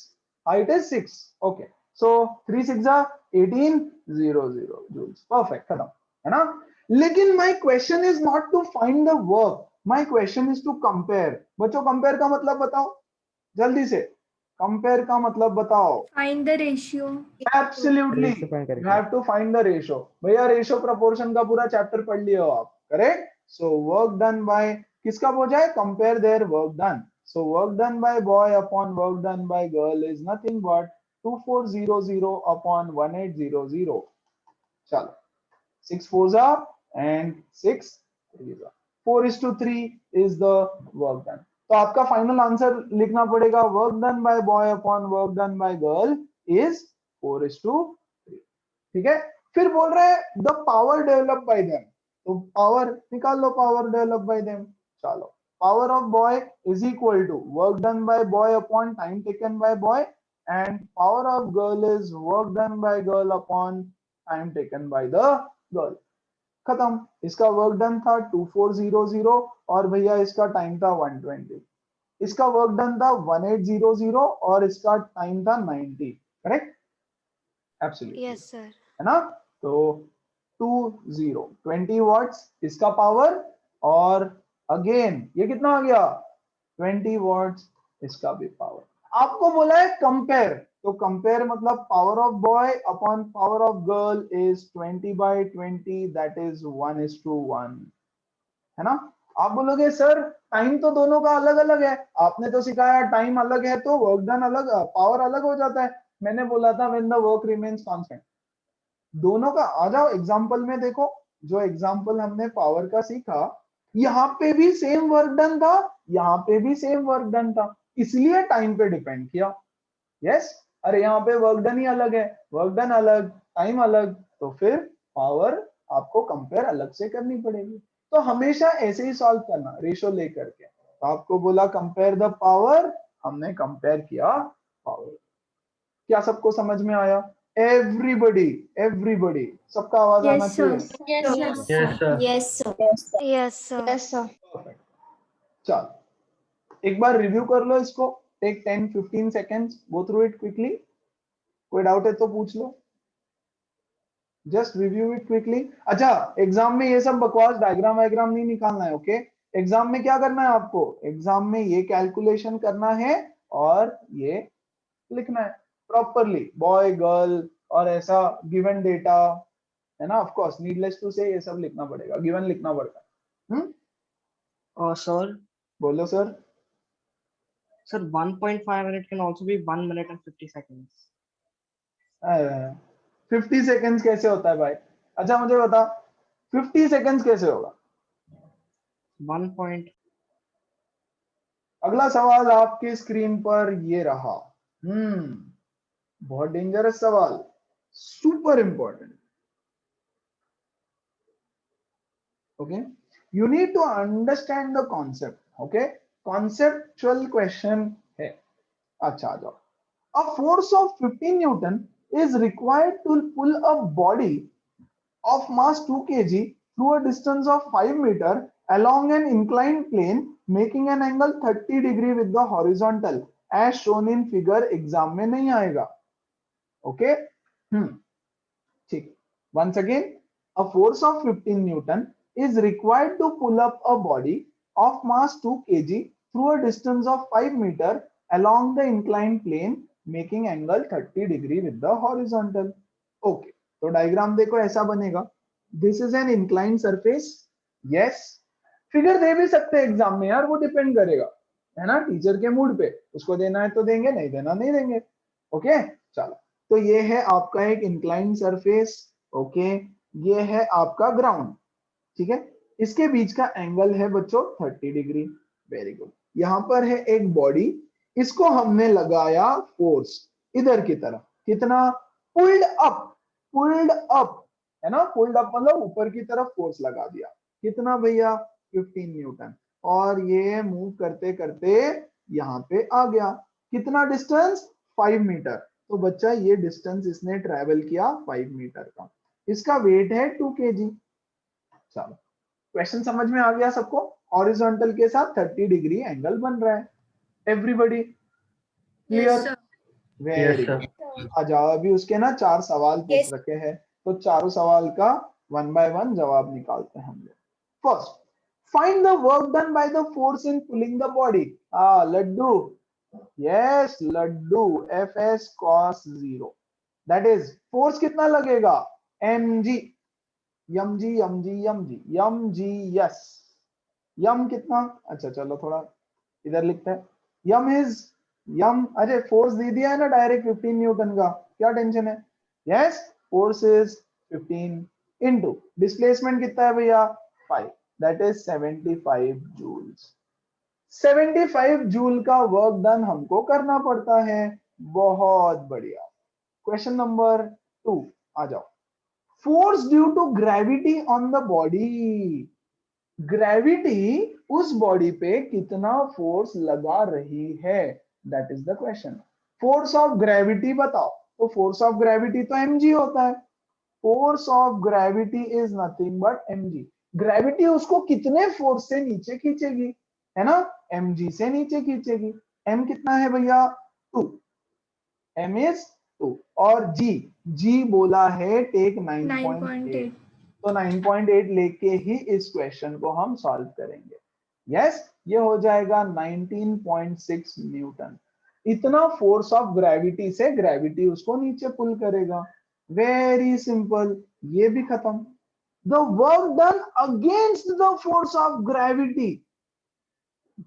height is 6। Okay, so 3 6 18 0 0 joules. Perfect, खत्म, है ना। लेकिन my question is not to find the work, my question is to compare. बच्चों कंपेयर का मतलब बताओ जल्दी से, कंपेयर का मतलब बताओ। Find the ratio. Absolutely, you have to find the ratio. भैया रेशो प्रोपोर्शन का पूरा चैप्टर पढ़ लिया हो आप, correct. So work done by किसका हो जाए? Compare their work done. So work done by boy upon work done by girl is nothing but 2400 upon 1800। चलो 6 4 and 6 3 4:3 is the work done. तो आपका फाइनल आंसर लिखना पड़ेगा work done by boy upon work done by girl is 4:3. ठीक है. फिर बोल रहे हैं the power develop by them. तो पावर निकाल लो, पावर डेवलप बाय देम. चलो, power of boy is equal to work done by boy upon time taken by boy, and power of girl is work done by girl upon time taken by the girl. खत्म. इसका work done था 2400 और भैया इसका time था 120. इसका work done था 1800 और इसका टाइम था 90. करेक्ट. एब्सोल्युटली. Yes sir. है ना. तो 20 वॉट्स इसका पावर, और अगेन ये कितना आ गया 20 वॉट्स इसका भी पावर. आपको बोला है कंपेयर, तो कंपेयर मतलब power of boy upon power of girl is 20/20, that is 1:1. है ना. आप बोलोगे सर टाइम तो दोनों का अलग अलग है. आपने तो सिखाया टाइम अलग है तो वर्क डन अलग, पावर अलग हो जाता है. मैंने बोला था when the work remains constant. दोनों का आ जाओ एग्जांपल में देखो. जो एग्जांपल हमने पावर का सीखा, यहाँ पे भी सेम वर्क डन था, यहाँ पे भी सेम वर्क डन था, इसलिए टाइम पे डिपेंड किया. यस. अरे यहाँ पे वर्क डन ही अलग है, वर्क डन अलग, टाइम अलग, तो फिर पावर आपको कंपेयर अलग से करनी पड़ेगी. तो हमेशा ऐसे ही सॉल्व करना रेशो लेकर के. तो आपको बोला कंपेयर द पावर, हमने कंपेयर किया पावर. क्या सबको समझ में आया? एवरीबडी, एवरीबडी, सबका आवाज आना चाहिए. Yes sir. Yes sir. Perfect. चलो एक बार रिव्यू कर लो इसको. Take 10-15 seconds, go through it quickly. कोई डाउट है तो पूछ लो. Just review it quickly. अच्छा, एग्जाम में ये सब बकवास डायग्राम वायग्राम नहीं निकालना है. ओके. एग्जाम में क्या करना है आपको? एग्जाम में ये कैलकुलेशन करना है और ये लिखना है प्रॉपरली, बॉय गर्ल और ऐसा गिवन डेटा, है ना. ऑफ कोर्स नीडलेस टू से ये सब लिखना पड़ेगा, गिवन लिखना पड़ता है. Sir, बोलो sir. sir, 1.5 minute can also be 1 minute and 50 seconds. 50 seconds कैसे होता है भाई? अच्छा मुझे बता, 50 सेकेंड्स कैसे होगा? 1 point. अगला सवाल आपके स्क्रीन पर ये रहा. बहुत डेंजरस सवाल, super important. Okay. You need to understand the concept. Okay. Conceptual question है. अच्छा आ जाओ. A force of 15 Newton is required to pull a body of mass 2 kg through a distance of 5 meter along an inclined plane, making an angle 30 degree with the horizontal, as shown in figure. Exam में नहीं आएगा. Okay. ठीक. Once again, a force of 15 Newton is required to pull up a body of mass 2 kg through a distance of 5 meter along the inclined plane, making angle 30 degree with the horizontal. Okay. तो diagram देखो ऐसा बनेगा. This is an inclined surface. Yes. Figure दे भी सकते हैं exam में यार, वो डिपेंड करेगा, है ना, टीचर के मूड पे. उसको देना है तो देंगे, नहीं देना नहीं देंगे. ओके. चलो, तो ये है आपका एक इंक्लाइन सरफेस. ओके. ये है आपका ग्राउंड. ठीक है. इसके बीच का एंगल है बच्चों 30 डिग्री. Very good. यहां पर है एक बॉडी, इसको हमने लगाया फोर्स इधर की तरफ. कितना? Pulled up. पुल्ड अप, है ना. पुल्ड अप मतलब ऊपर की तरफ फोर्स लगा दिया. कितना भैया? 15 न्यूटन. और ये मूव करते करते यहाँ पे आ गया. कितना डिस्टेंस? 5 मीटर. तो बच्चा ये डिस्टेंस इसने ट्रेवल किया 5 मीटर का. इसका वेट है 2 kg. चलो, क्वेश्चन समझ में आ गया सबको? हॉरिजॉन्टल के साथ 30 डिग्री एंगल बन रहा है. Everybody clear? Very good. आ जाओ, अभी उसके ना 4 सवाल पूछ रखे हैं, तो चारों सवाल का 1 by 1 जवाब निकालते हैं हम लोग. First, find the work done by the force in pulling the body. Laddu. Yes, laddu. Fs cos 0, that is force कितना लगेगा? mg. mg mg mg mg. Yes. यम कितना? अच्छा चलो थोड़ा इधर लिखते हैं. यम इज यम. अरे फोर्स दे दिया है ना डायरेक्ट 15 न्यूटन का, क्या टेंशन है? Yes, force is 15 into displacement कितना है भैया? 5. That is 75 joules. 75 जूल का वर्क डन हमको करना पड़ता है। बहुत बढ़िया। क्वेश्चन नंबर 2 आ जाओ। Force due to gravity on the body, gravity उस बॉडी पे कितना फोर्स लगा रही है, that is the question. Force of gravity बताओ, तो फोर्स ऑफ ग्रेविटी तो mg होता है। Force of gravity is nothing but mg। Gravity उसको कितने फोर्स से नीचे खींचेगी, है ना, mg से नीचे खींचेगी। m कितना है भैया, 2, m इज 2, और g बोला है टेक 9.8, तो 9.8 लेके ही इस क्वेश्चन को हम सॉल्व करेंगे। यस, ये हो जाएगा 19.6 न्यूटन। इतना फोर्स ऑफ ग्रेविटी से ग्रेविटी उसको नीचे पुल करेगा। वेरी सिंपल, ये भी खत्म। The work done against the force of gravity,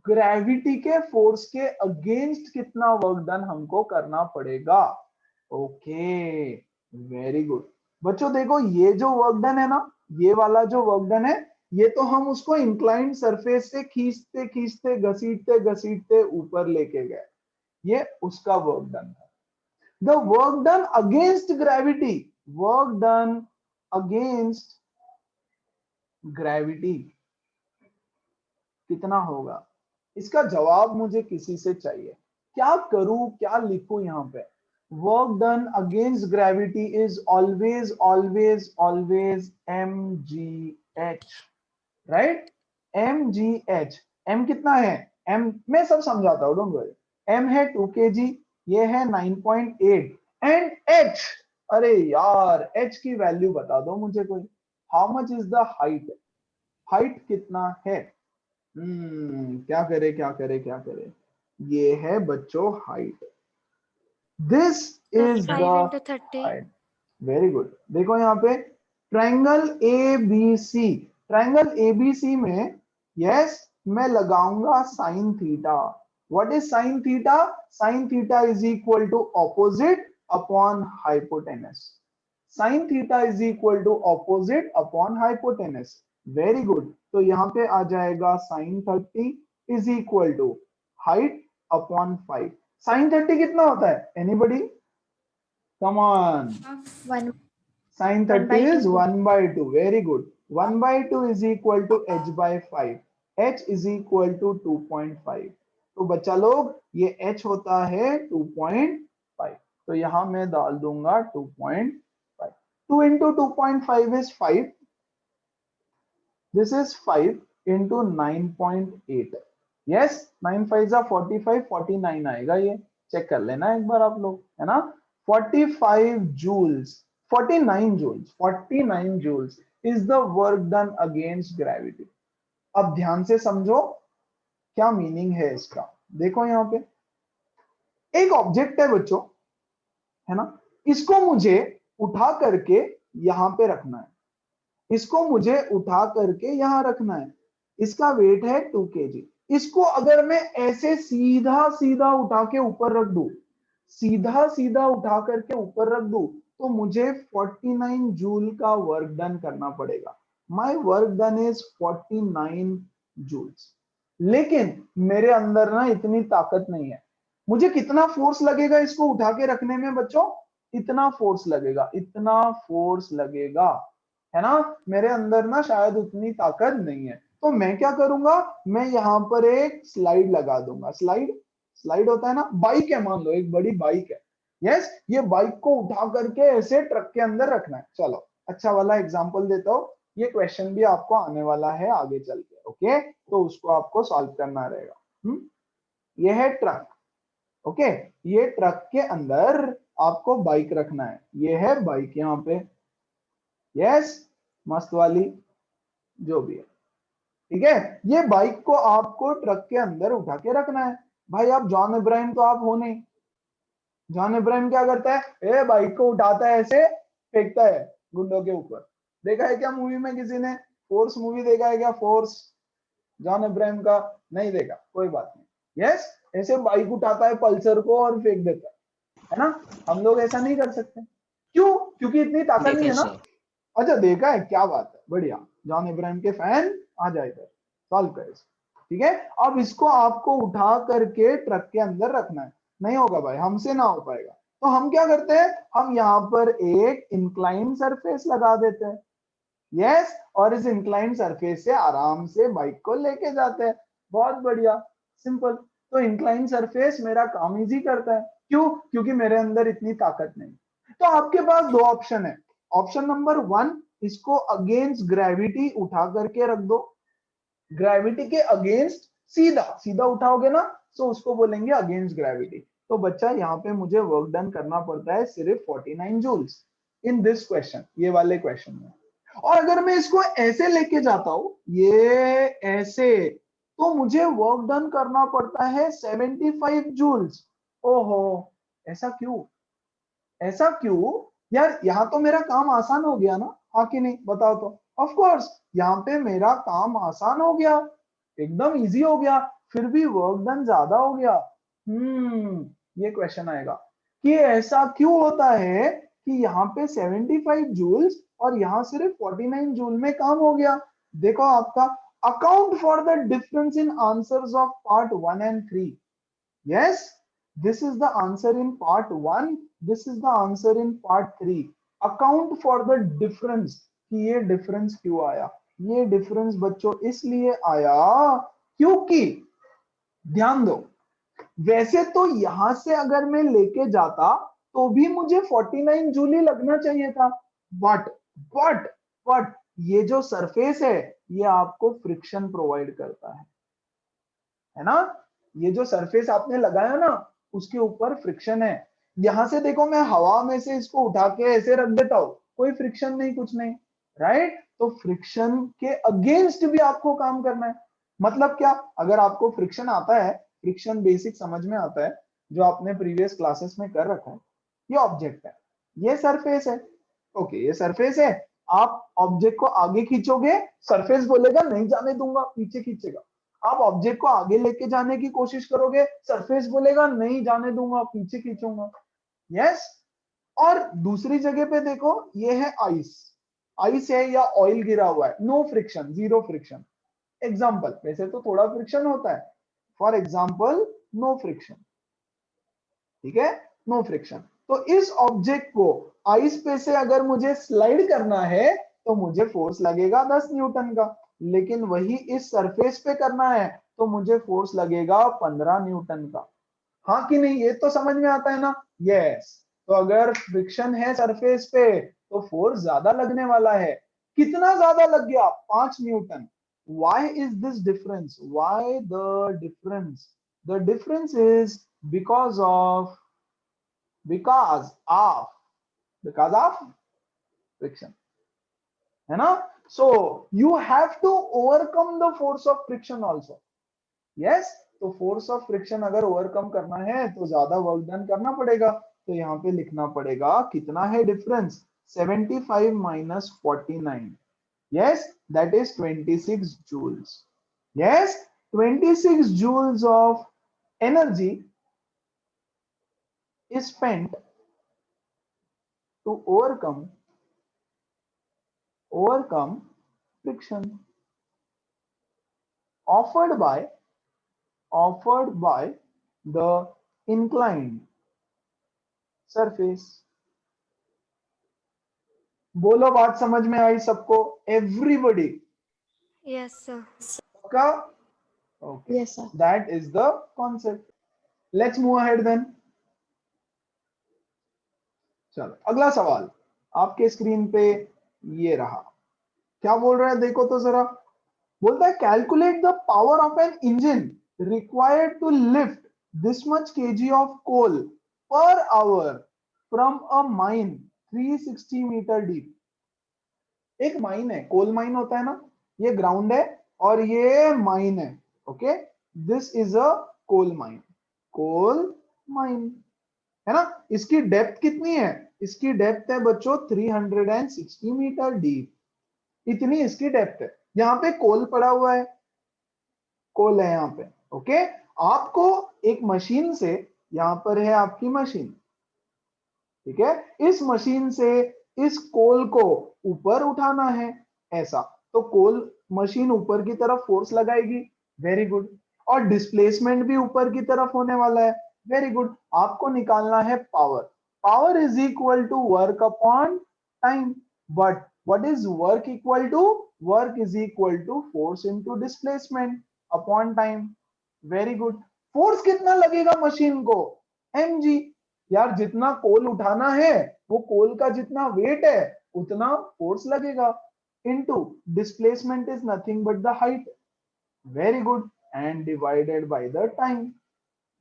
gravity के फोर्स के अगेंस्ट कितना वर्क डन हमको करना पड़ेगा। Okay, very good. बच्चों देखो, ये जो वर्क डन है ना, ये वाला जो वर्क डन है, ये तो हम उसको इंक्लाइंड सरफेस से खींचते खींचते घसीटते घसीटते ऊपर लेके गए, ये उसका वर्क डन है। The work done against gravity, work done against gravity कितना होगा, इसका जवाब मुझे किसी से चाहिए। क्या करूं, क्या लिखूं यहां पे। Work done against gravity is always always always mgh, right, mgh। m कितना है, m मैं सब समझाता हूं, डोंट वरी। m है 2 kg, ये है 9.8, एंड h, अरे यार h की वैल्यू बता दो मुझे कोई। How much is the height, height कितना है। क्या करे क्या करे क्या करे, ये है बच्चों height. This is the 5 into 30। Height. Very good. देखो यहाँ पे ट्रायंगल ABC, ट्रायंगल ABC में यस मैं लगाऊंगा sine theta. What is sine theta, sine theta is equal to opposite upon hypotenuse, sine theta is equal to opposite upon hypotenuse. Very good, तो यहाँ पे आ जाएगा sine 30 is equal to height upon 5। Sine 30 कितना होता है, anybody, come on. Sign 30 is 1/2, very good। 1/2 is equal to h by 5, h is equal to 2.5। तो बच्चा लोग ये h होता है 2.5, तो यहां मैं डाल दूंगा 2.5। 2 into 2.5 is 5, this is 5 into 9.8। yes, 9 5 45, 49 आएगा, ये चेक कर लेना एक बार आप लोग, है ना। 45 joules, 49 joules, 49 joules is the work done against gravity। अब ध्यान से समझो क्या मीनिंग है इसका। देखो यहाँ पे एक ऑब्जेक्ट है बच्चों, है ना, इसको मुझे उठा करके यहां पे रखना है, इसको मुझे उठा करके यहां रखना है। इसका वेट है 2 kg। इसको अगर मैं ऐसे सीधा सीधा उठा के ऊपर रख दूं, सीधा सीधा उठा करके ऊपर रख दूं, तो मुझे 49 जूल का वर्क डन करना पड़ेगा। My work done is 49 joules. लेकिन मेरे अंदर ना इतनी ताकत नहीं है। मुझे कितना फोर्स लगेगा इसको उठा के रखने में बच्चों, इतना फोर्स लगेगा, इतना फोर्स लगेगा, है ना। मेरे अंदर ना शायद उतनी ताकत नहीं है, तो मैं क्या करूंगा, मैं यहां पर एक स्लाइड लगा दूंगा। स्लाइड, स्लाइड होता है ना, बाइक है, मान लो एक बड़ी बाइक है। यस, ये बाइक को उठा करके ऐसे ट्रक के अंदर रखना है। चलो अच्छा वाला एग्जांपल देता हूं, ये क्वेश्चन भी आपको आने वाला है आगे चल के, ओके, तो उसको आपको सॉल्व करना रहेगा। ये है ट्रक, ओके, ये ट्रक के अंदर आपको बाइक रखना है। ये है बाइक यहाँ पे, यस, मस्त वाली जो भी है, ठीक है। ये बाइक को आपको ट्रक के अंदर उठा के रखना है। भाई आप जॉन इब्राहिम तो आप हो नहीं। जॉन इब्राहिम क्या करता है, ए बाइक को उठाता है ऐसे फेंकता है गुंडों के ऊपर। देखा है क्या मूवी में किसी ने, फोर्स मूवी देखा है क्या, फोर्स जॉन इब्राहिम का, नहीं देखा, कोई बात नहीं। यस, ऐसे बाइक उठाता है पल्सर को और फेंक देता है ना। हम लोग ऐसा नहीं कर सकते, क्यों, क्योंकि इतनी ताकत नहीं है ना। अच्छा देखा है, क्या बात है, बढ़िया, जॉन इब्राहिम के फैन आ जाए इधर, सॉल्व करें, ठीक है। अब इसको आपको उठा करके ट्रक के अंदर रखना है, नहीं होगा भाई, हमसे ना हो पाएगा। तो हम क्या करते हैं, हम यहाँ पर एक इंक्लाइन सरफेस लगा देते हैं, यस, और इस इंक्लाइन सरफेस से आराम से बाइक को लेके जाते हैं। बहुत बढ़िया, सिंपल। तो इंक्लाइन सरफेस मेरा काम इजी करता है, क्यों? क्योंकि मेरे अंदर इतनी ताकत नहीं। तो आपके पास दो ऑप्शन है। ऑप्शन नंबर 1, इसको अगेंस्ट ग्रेविटी उठा करके रख दो, ग्रेविटी के अगेंस्ट सीधा सीधा उठाओगे ना, तो उसको बोलेंगे अगेंस्ट ग्रेविटी। तो बच्चा यहाँ पे मुझे वर्क डन करना पड़ता है सिर्फ 49 जूल्स इन दिस क्वेश्चन, ये वाले क्वेश्चन में। और अगर मैं इसको ऐसे लेके जाता हूं, ये ऐसे, तो मुझे वर्क डन करना पड़ता है 75 जूल्स। ओहो, ऐसा क्यों? ऐसा क्यों यार? यहाँ तो मेरा काम आसान हो गया ना, हाँ कि नहीं, बताओ तो। ऑफ कोर्स यहाँ पे मेरा काम आसान हो गया, एकदम इजी हो गया, फिर भी वर्क डन ज्यादा हो गया। ये क्वेश्चन आएगा कि ऐसा क्यों होता है कि यहाँ पे 75 जूल्स और यहाँ सिर्फ 49 जूल में काम हो गया। देखो आपका account for the difference in answers of part 1 and 3। Yes, this is the answer in part 1, this is the answer in part 3। account for the difference कि ये डिफरेंस क्यों आया। ये डिफरेंस बच्चों इसलिए आया क्योंकि, ध्यान दो, वैसे तो यहां से अगर मैं लेके जाता तो भी मुझे 49 जूल ही लगना चाहिए था, बट बट बट ये जो सरफेस है ये आपको फ्रिक्शन प्रोवाइड करता है ना। ये जो सरफेस आपने लगाया ना, उसके ऊपर फ्रिक्शन है। यहां से देखो, मैं हवा में से इसको उठा के ऐसे रख देता हूं, कोई फ्रिक्शन नहीं, कुछ नहीं, राइट। तो फ्रिक्शन के अगेंस्ट भी आपको काम करना है। मतलब क्या? अगर आपको फ्रिक्शन आता है, फ्रिक्शन बेसिक समझ में आता है, जो आपने प्रीवियस क्लासेस में कर रखा है, ये ऑब्जेक्ट है, ये सरफेस है, ओके, ये सरफेस है। आप ऑब्जेक्ट को आगे खींचोगे, सरफेस बोलेगा नहीं जाने दूंगा, पीछे खींचेगा। आप ऑब्जेक्ट को आगे लेके जाने की कोशिश करोगे, सरफेस बोलेगा नहीं जाने दूंगा, पीछे खींचूंगा, यस। और दूसरी जगह पे देखो, ये है आइस, आइस है या ऑयल गिरा हुआ है, no friction, zero friction. Example, वैसे तो थोड़ा फ्रिक्शन होता है, फॉर एग्जाम्पल नो फ्रिक्शन, ठीक है, नो फ्रिक्शन। तो इस ऑब्जेक्ट को आइस पे से अगर मुझे स्लाइड करना है तो मुझे फोर्स लगेगा 10 न्यूटन का, लेकिन वही इस सरफेस पे करना है तो मुझे फोर्स लगेगा 15 न्यूटन का। हाँ कि नहीं? ये तो समझ में आता है ना? यस। तो अगर फ्रिक्शन है सरफेस पे तो फोर्स ज्यादा लगने वाला है। कितना ज्यादा लग गया? 5 Newton. Why is this difference? Why the difference? The difference is because of friction, है ना? So you have to overcome the force of friction also. Yes, तो फोर्स ऑफ फ्रिक्शन अगर ओवरकम करना है तो ज्यादा वर्क डन करना पड़ेगा। तो यहाँ पे लिखना पड़ेगा कितना है difference, 75 minus 49, yes, that is 26 joules। yes, 26 joules of energy is spent to overcome friction offered by the inclined surface। बोलो, बात समझ में आई सबको? एवरीबॉडी? Yes, sir. का okay, Yes, sir. That is the concept. Let's move ahead then. चलो अगला सवाल आपके स्क्रीन पे ये रहा। क्या बोल रहा है देखो तो जरा। बोलता है calculate the power of an engine required to lift this much kg of coal per hour from a mine 360 metre deep. एक माइन है, कोल माइन होता है ना, ये ग्राउंड है और ये माइन है, okay, this is a coal mine, है ना। इसकी डेप्थ कितनी है? इसकी डेप्थ है बच्चों 360 मीटर डीप, इतनी इसकी डेप्थ है। यहाँ पे कोल पड़ा हुआ है, कोल है यहाँ पे, ओके। आपको एक मशीन से, यहाँ पर है आपकी मशीन, ठीक है, इस मशीन से इस कोल को ऊपर उठाना है, ऐसा। तो कोल मशीन ऊपर की तरफ फोर्स लगाएगी, वेरी गुड, और डिस्प्लेसमेंट भी ऊपर की तरफ होने वाला है, वेरी गुड। आपको निकालना है power, power is equal to work upon time, but what is work equal to, work is equal to force into displacement upon time, very good. Force कितना लगेगा मशीन को, mg, यार जितना कोल उठाना है वो कोल का जितना वेट है उतना फोर्स लगेगा, into displacement is nothing but the height, very good, and divided by the time,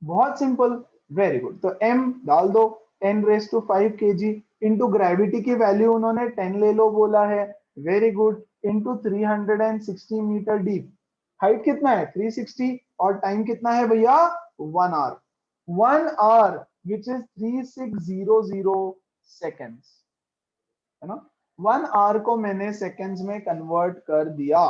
बहुत सिंपल, वेरी गुड। तो m डाल दो 10⁵ kg, इंटू ग्रेविटी की वैल्यू उन्होंने 10 ले लो बोला है, very good, into 360 metre deep, height कितना है 360, और टाइम कितना है भैया 1 hour, 1 hour which is 3600 seconds, है ना। 1 आवर को मैंने सेकेंड्स में कन्वर्ट कर दिया,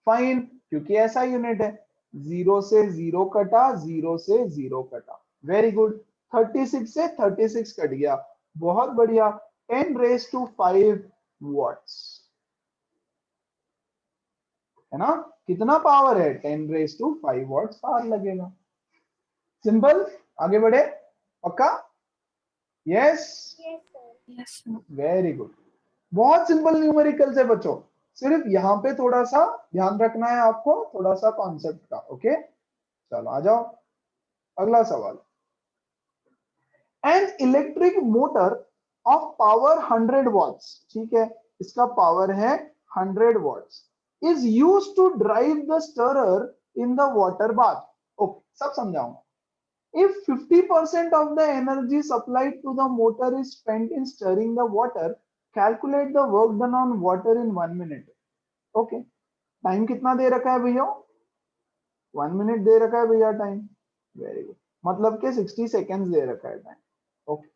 फाइन, क्योंकि ऐसा यूनिट है, 0 से 0 कटा, 0 से 0 कटा, वेरी गुड, 36 से 36 कट गया, बहुत बढ़िया, 10⁵ वॉट्स, है ना। कितना पावर है 10⁵ वॉट्स पावर लगेगा, सिंपल, आगे बढ़े, पक्का, yes, Yes, sir. Very good, बहुत सिंपल न्यूमेरिकल से बच्चों, सिर्फ यहाँ पे थोड़ा सा ध्यान रखना है आपको, थोड़ा सा कॉन्सेप्ट का, ओके। चलो आ जाओ, अगला सवाल, an electric motor of power 100 watts, ठीक है, इसका पावर है 100 watts, is used to drive the stirrer in the water bath, okay, सब समझाऊंगा। If 50% of the energy supplied to the motor is spent in stirring the water, calculate the work done on water in 1 minute. Okay. Time कितना दे रखा है भैया, 1 minute दे रखा है भैया time, very good, मतलब के 60 सेकेंड्स दे रखा है टाइम, ओके।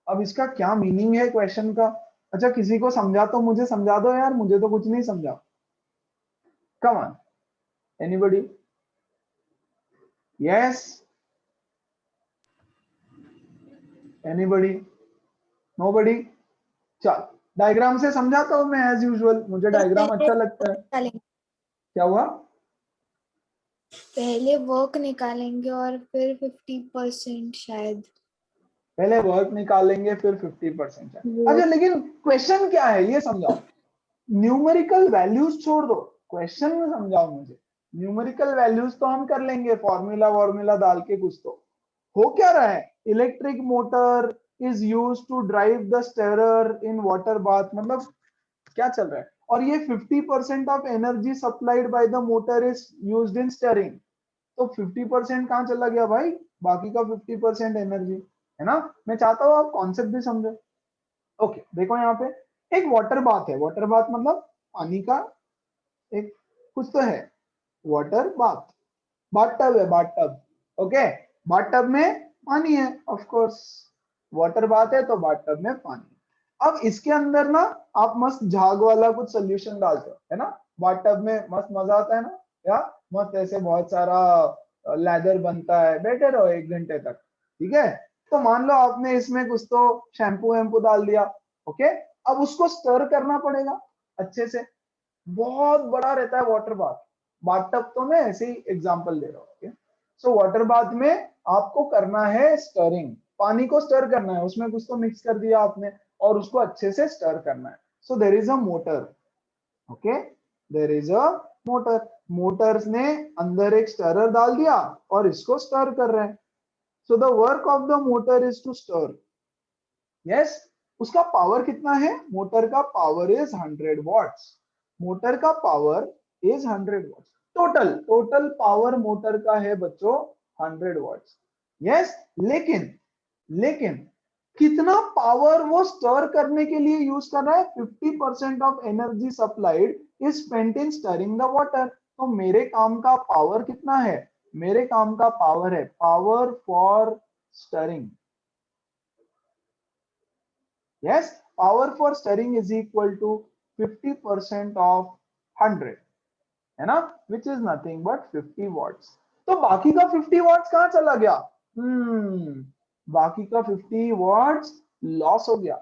अब इसका क्या मीनिंग है क्वेश्चन का, अच्छा किसी को समझा तो मुझे समझा दो यार, मुझे तो कुछ नहीं समझा, come on, anybody, yes, anybody, nobody, चल डायग्राम से समझाता हूं मैं एज यूजुअल, मुझे डायग्राम अच्छा लगता है, निकालेंगे, क्या हुआ, पहले वर्क निकालेंगे और फिर 50% शायद, पहले वर्क निकालेंगे फिर 50% है, वो अच्छा लेकिन क्वेश्चन क्या है ये समझाओ, न्यूमेरिकल वैल्यूज छोड़ दो, क्वेश्चन में समझाओ मुझे, न्यूमेरिकल वैल्यूज तो हम कर लेंगे, फॉर्मूला डाल के कुछ, तो हो क्या रहा है, electric motor is use to drive the stirrer in water bath, मतलब क्या चल रहा है, और ये 50% of energy supplied by the motor is used in stirring, तो 50% कहां चला गया भाई, बाकी का 50% एनर्जी, है ना। मैं चाहता हूं आप कॉन्सेप्ट भी समझो, ओके। देखो यहाँ पे एक वाटर बाथ है, वाटर बाथ मतलब पानी का एक कुछ तो है, वाटर बाथ, बाथटब है, बाथटब, ओके, बाथटब में पानी है, ऑफ कोर्स वाटर बाथ है तो बाथटब में पानी, अब इसके अंदर ना आप मस्त झाग वाला कुछ सोल्यूशन डालते हो, है ना, बाथटब में मस्त मजा आता है ना, या मस्त ऐसे बहुत सारा लेदर बनता है, बैठे रहो 1 घंटे तक, ठीक है। तो मान लो आपने इसमें कुछ तो शैम्पू वैम्पू डाल दिया, ओके, अब उसको स्टर करना पड़ेगा अच्छे से, बहुत बड़ा रहता है वाटर बाथ, बाथटब तो मैं ऐसे ही एग्जांपल दे रहा हूँ, ओके। सो वाटर बाथ में आपको करना है स्टरिंग, पानी को स्टर करना है, उसमें कुछ तो मिक्स कर दिया आपने और उसको अच्छे से स्टर करना है, so there is a motor, okay, there is a motor, motors ने अंदर एक स्टरर डाल दिया और इसको स्टर कर रहे हैं, so the work of the motor is to stir, yes, उसका पावर कितना है, मोटर का पावर इज 100 वॉट्स, मोटर का power is 100 watts, total power motor का है बच्चों 100 वॉट्स, यस, लेकिन कितना पावर वो स्टर करने के लिए यूज कर रहा है, 50% of energy supplied is spent in stirring the water, तो मेरे काम का पावर कितना है, मेरे काम का पावर है, power for stirring, yes, power for stirring is equal to 50% of 100, है ना, which is nothing but 50 watts, तो बाकी का 50 watts कहां चला गया, बाकी का 50 watts लॉस हो गया,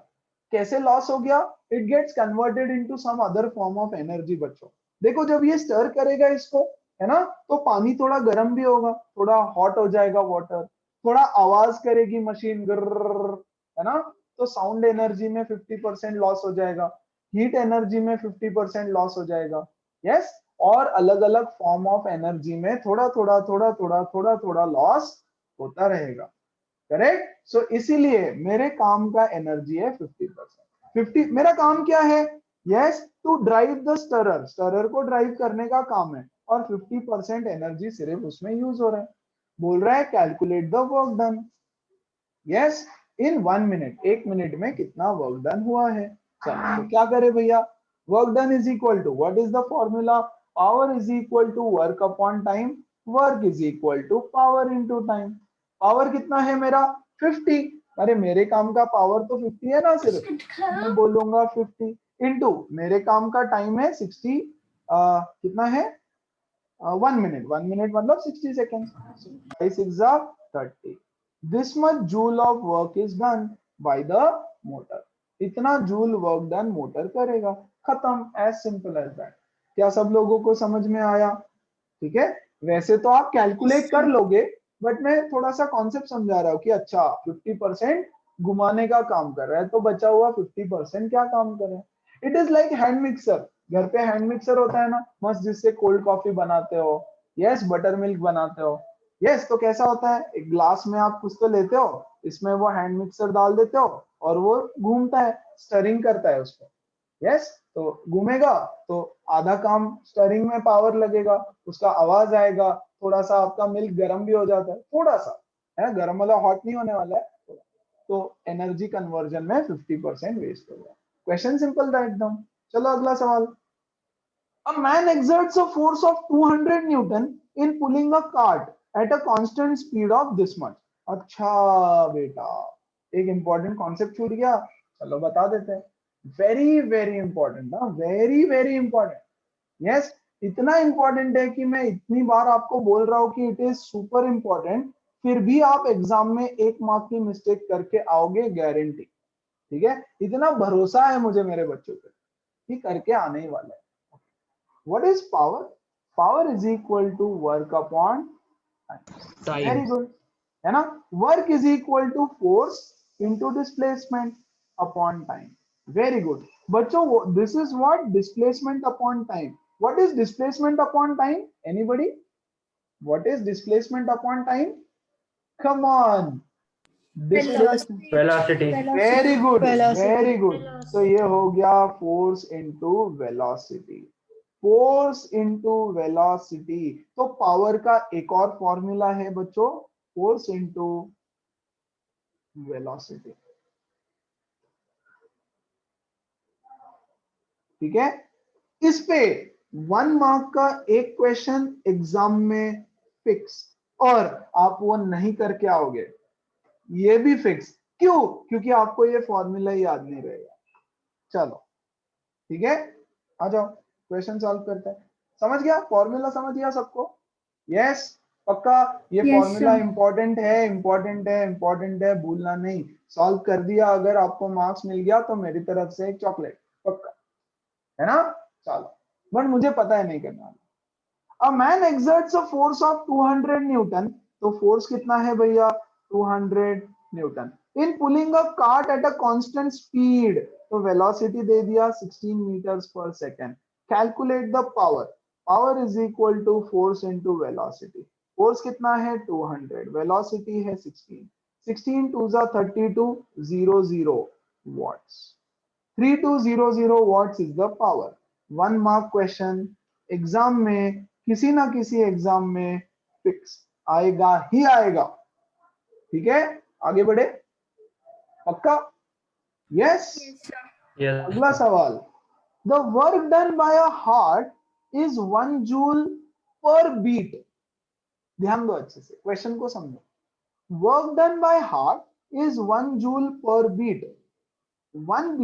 कैसे लॉस हो गया, it gets converted into some other form of energy बच्चों, देखो जब ये स्टर करेगा इसको, है ना, तो पानी थोड़ा गर्म भी होगा, थोड़ा हॉट हो जाएगा वाटर, थोड़ा आवाज करेगी मशीन गर्र, है ना, तो साउंड एनर्जी में 50% लॉस हो जाएगा, हीट एनर्जी में 50% लॉस हो जाएगा। यस, और अलग अलग फॉर्म ऑफ एनर्जी में थोड़ा थोड़ा थोड़ा थोड़ा थोड़ा थोड़ा लॉस होता रहेगा। करेक्ट। सो इसीलिए मेरे काम का एनर्जी है 50%। 50 मेरा काम क्या है? Yes, to drive the stirrer, stirrer को ड्राइव करने का काम है, और 50% एनर्जी सिर्फ उसमें यूज हो रहा है। बोल रहा है calculate the work done. Yes, in 1 minute, 1 minute में कितना वर्क डन हुआ है। चलो तो क्या करे भैया, work done is equal to, what is the formula, power is equal to work upon time, work is equal to power into time. Power कितना है मेरा 50, अरे मेरे काम का पावर तो 50 है ना, सिर्फ मैं बोलूंगा 50 इनटू मेरे काम का टाइम है 60, कितना है 1 मिनट, 1 मिनट मतलब 60 second, 6 are 30, this much joule of work is done by the motor, इतना जूल वर्क डन मोटर करेगा, खत्म, एज सिंपल एज दैट। क्या सब लोगों को समझ में आया? ठीक है, वैसे तो आप कैलकुलेट कर लोगे, बट मैं थोड़ा सा कॉन्सेप्ट समझा रहा हूँ कि अच्छा 50% घुमाने का काम कर रहा है, तो बचा हुआ 50% क्या काम कर रहा है। It is like hand mixer, घर पे हैंड मिक्सर होता है ना मस्त, जिससे कोल्ड कॉफी बनाते हो, यस, बटर मिल्क बनाते हो, यस, तो कैसा होता है, एक ग्लास में आप कुछ तो लेते हो, इसमें वो हैंड मिक्सर डाल देते हो, और वो घूमता है, स्टरिंग करता है उसको, यस, तो घूमेगा, तो आधा काम स्टरिंग में पावर लगेगा, उसका आवाज आएगा, थोड़ा सा आपका मिल्क गर्म भी हो जाता है, थोड़ा सा है गर्म, मतलब हॉट नहीं होने वाला है, तो एनर्जी कन्वर्जन में 50% वेस्ट हो गया। क्वेश्चन सिंपल था एकदम। चलो अगला सवाल। A man exerts a force of 200 Newton in pulling a cart at a constant speed of this much। अच्छा बेटा, एक इंपॉर्टेंट कॉन्सेप्ट छूट गया, चलो बता देते हैं। वेरी वेरी इंपॉर्टेंट ना, वेरी वेरी इंपॉर्टेंट। यस, इतना इंपॉर्टेंट है कि मैं इतनी बार आपको बोल रहा हूँ कि इट इज सुपर इंपॉर्टेंट, फिर भी आप एग्जाम में 1 मार्क की मिस्टेक करके आओगे, गारंटी। ठीक है, इतना भरोसा है मुझे मेरे बच्चों पे कि करके आने ही वाला है। What is power? Power is equal to work upon time. Very good, है ना। Work is equal to force into displacement upon time. Very good. बच्चों, this is what displacement upon time. What is displacement upon time? Anybody? What is displacement upon time? Come on. Velocity. Velocity. Very good, Velocity. very good. तो ये हो गया force into velocity, force into velocity. तो power का एक और formula है बच्चों, फोर्स इंटू वेलोसिटी। ठीक है, इस पे 1 मार्क का एक क्वेश्चन एग्जाम में फिक्स, और आप वो नहीं करके आओगे ये भी फिक्स। क्यों? क्योंकि आपको ये फॉर्मूला याद नहीं रहेगा। चलो ठीक है, आ जाओ क्वेश्चन सॉल्व करते हैं। समझ गया फॉर्मूला, समझ गया सबको? यस, पक्का? ये Yes, फॉर्मूला sir. इंपॉर्टेंट है, इंपॉर्टेंट है, इंपॉर्टेंट है, भूलना नहीं। सॉल्व कर दिया, अगर आपको मार्क्स मिल गया तो मेरी तरफ से एक चॉकलेट, पक्का, है ना। चलो, बट मुझे पता है नहीं करना। A man exerts a force of 200 newton, तो फोर्स कितना है भैया 200 newton, in pulling a cart at a constant speed, तो वेलोसिटी दे दिया 16 metres per second. Calculate the power, power is equal to force into velocity. Force कितना है 200, velocity है 16, 16 2 32 00 watts, 3200 watts is the power। 1 mark question exam में, किसी ना किसी एग्जाम में फिक्स आएगा ही आएगा। ठीक है, आगे बढ़े, पक्का? यस। Yes, sir. Yes. अगला सवाल। The work done by a heart is 1 joule per beat. ध्यान दो अच्छे से, क्वेश्चन को समझो। Work done by heart is 1 joule per beat. 1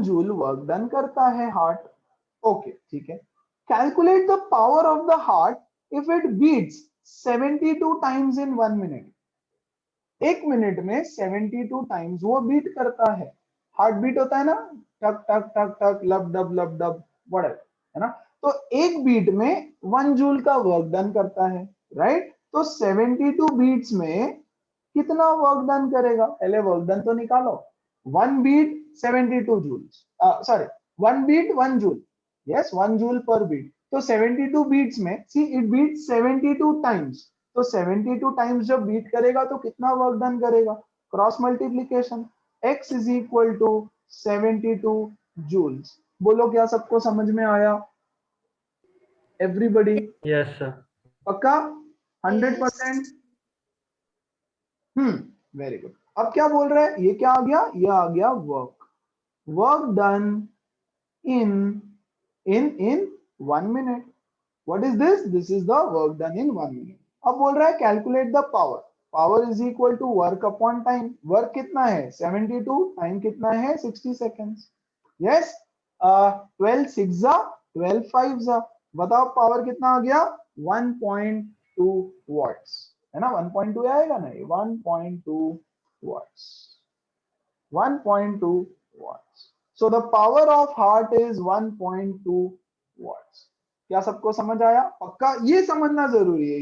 joule work done करता है हार्ट। ओके, ठीक है। Calculate the power of the heart if it beats 72 times in 1 minute. 1 minute में 72 टाइम्स वो बीट करता है। हार्ट बीट होता है ना, टक टक टक टक, लब डब लब डब, whatever, है ना। तो एक बीट में 1 जूल का वर्क डन करता है, राइट। तो 72 बीट्स में कितना वर्क डन करेगा, पहले वर्क डन तो निकालो। 1 beat 72 joules, sorry 1 beat 1 joule, yes 1 joule per beat. तो 72 बीट्स में सी इट बीट 72 टाइम्स, तो 72 टाइम्स जब बीट करेगा तो कितना वर्क डन करेगा, cross multiplication, x is equal to 72 joules. बोलो क्या सबको समझ में आया, एवरीबडी? Yes, sir. पक्का 100%? Very good. अब क्या बोल रहा है, ये क्या आ गया, ये आ गया work done in 1 minute. What is this? This is the work done in 1 minute. अब बोल रहा है calculate the power is equal to work upon time. Work कितना है 72, टाइम कितना है 60 सेकेंड्स, यस। 12 6 जा 12 5 जा, बताओ पावर कितना आ गया 1.2 वॉट्स, है ना। 1.2 आएगा ना, 1.2 watts, 1.2 watts. So the power of heart is 1.2 watts. क्या सबको समझ आया, पक्का ये समझना जरूरी है,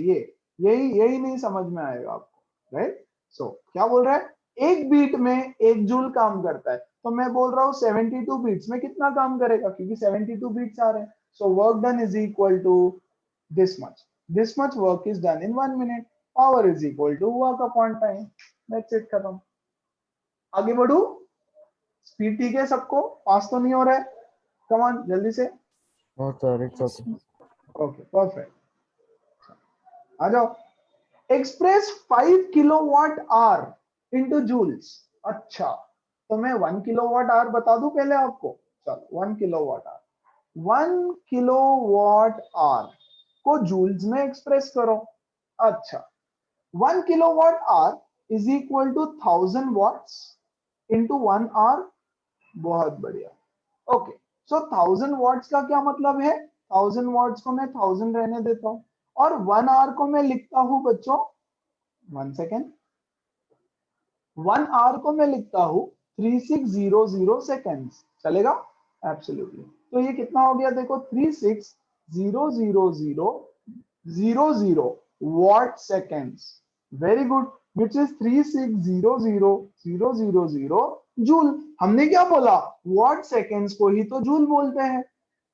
यही नहीं समझ में आएगा आपको, राइट। सो क्या बोल रहा है, एक बीट में 1 जूल काम करता है, तो मैं बोल रहा हूँ 72 बीट्स में कितना काम करेगा, क्योंकि 72 बीट्स आ रहे हैं। So work done is equal to this much work is done in 1 minute, power is equal to work upon time, that's it, खत्म। आगे बढ़ू, स्पीड ठीक है सबको, पास तो नहीं हो रहा है, कम ऑन जल्दी से। No, sir, it's okay. Okay perfect, आ जाओ। Express 5 kilowatt hour into joules. अच्छा, तो मैं 1 किलोवाट आवर बता दूं पहले आपको, चलो 1 किलोवाट आवर, 1 किलोवाट आवर को जूल्स में एक्सप्रेस करो। अच्छा, 1 kilowatt hour is equal to 1000 watts into 1 hour. बहुत बढ़िया, ओके। सो 1000 वॉट्स का क्या मतलब है, 1000 वॉट्स को मैं 1000 रहने देता हूं, और 1 आवर को मैं लिखता हूं बच्चों, 1 सेकेंड, 1 आवर को मैं लिखता हूं 3600 सेकेंड्स, चलेगा, एब्सोल्युटली। तो ये कितना हो गया देखो, 360000 what seconds, very good, which is 360000 joule. हमने क्या बोला, वॉट सेकेंड्स को ही तो जूल बोलते हैं,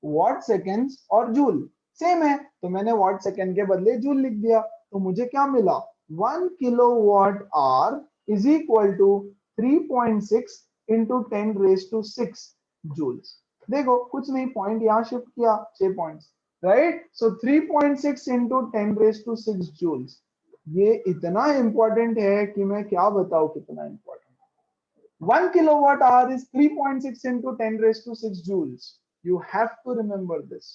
वॉट सेकेंड्स और जूल सेम है, तो मैंने वॉट सेकेंड के बदले जूल लिख दिया। तो मुझे क्या मिला, 1 kilowatt hour is equal to 3.6 into 10⁻⁶ joules. देखो कुछ नहीं, पॉइंट यहां शिफ्ट किया, 6 points, right. So 3.6 into 10⁻⁶ joules. ये इतना इंपॉर्टेंट है कि मैं क्या बताऊं कितना important. 1 kilowatt hour is 3.6 into 10⁻⁶ joules. You have to remember this.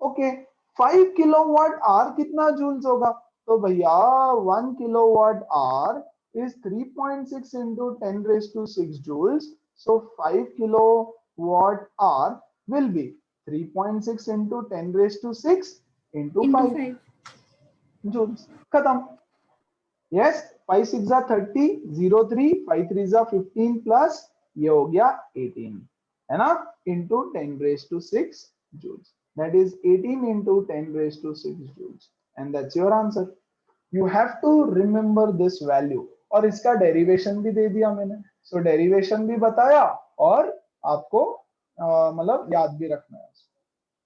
Okay, 5 kilowatt hour कितना joules होगा, तो भैया 1 kilowatt hour is 3.6 into 10⁻⁶ joules. So 5 kilowatt hour will be 3.6 into 10⁻⁶ into 5 joules, खत्म। यस, 5 6 जा 30, 0 3, 5 3 जा 15 प्लस ये हो गया 18, है ना, into 10⁻⁶ joules, that is 18 into 10⁻⁶ joules, and that's your answer. You have to remember this value, और इसका डेरिवेशन भी दे दिया मैंने, सो डेरिवेशन भी बताया और आपको मतलब याद भी रखना है,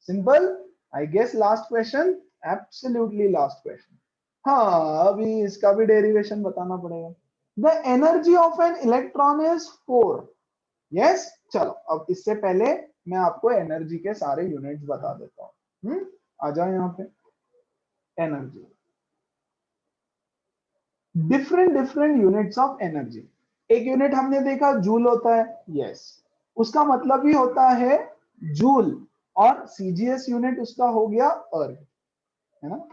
simple. I guess last question, absolutely last question. हाँ, अभी इसका भी डेरिवेशन बताना पड़ेगा। The energy of an electron is 4। Yes, चलो अब इससे पहले मैं आपको एनर्जी के सारे यूनिट्स बता देता हूँ। आ जाओ यहाँ पे, energy, different units of energy. एक यूनिट हमने देखा जूल होता है, यस, उसका मतलब ही होता है जूल, और सीजीएस यूनिट उसका हो गया अर्ग, है ना।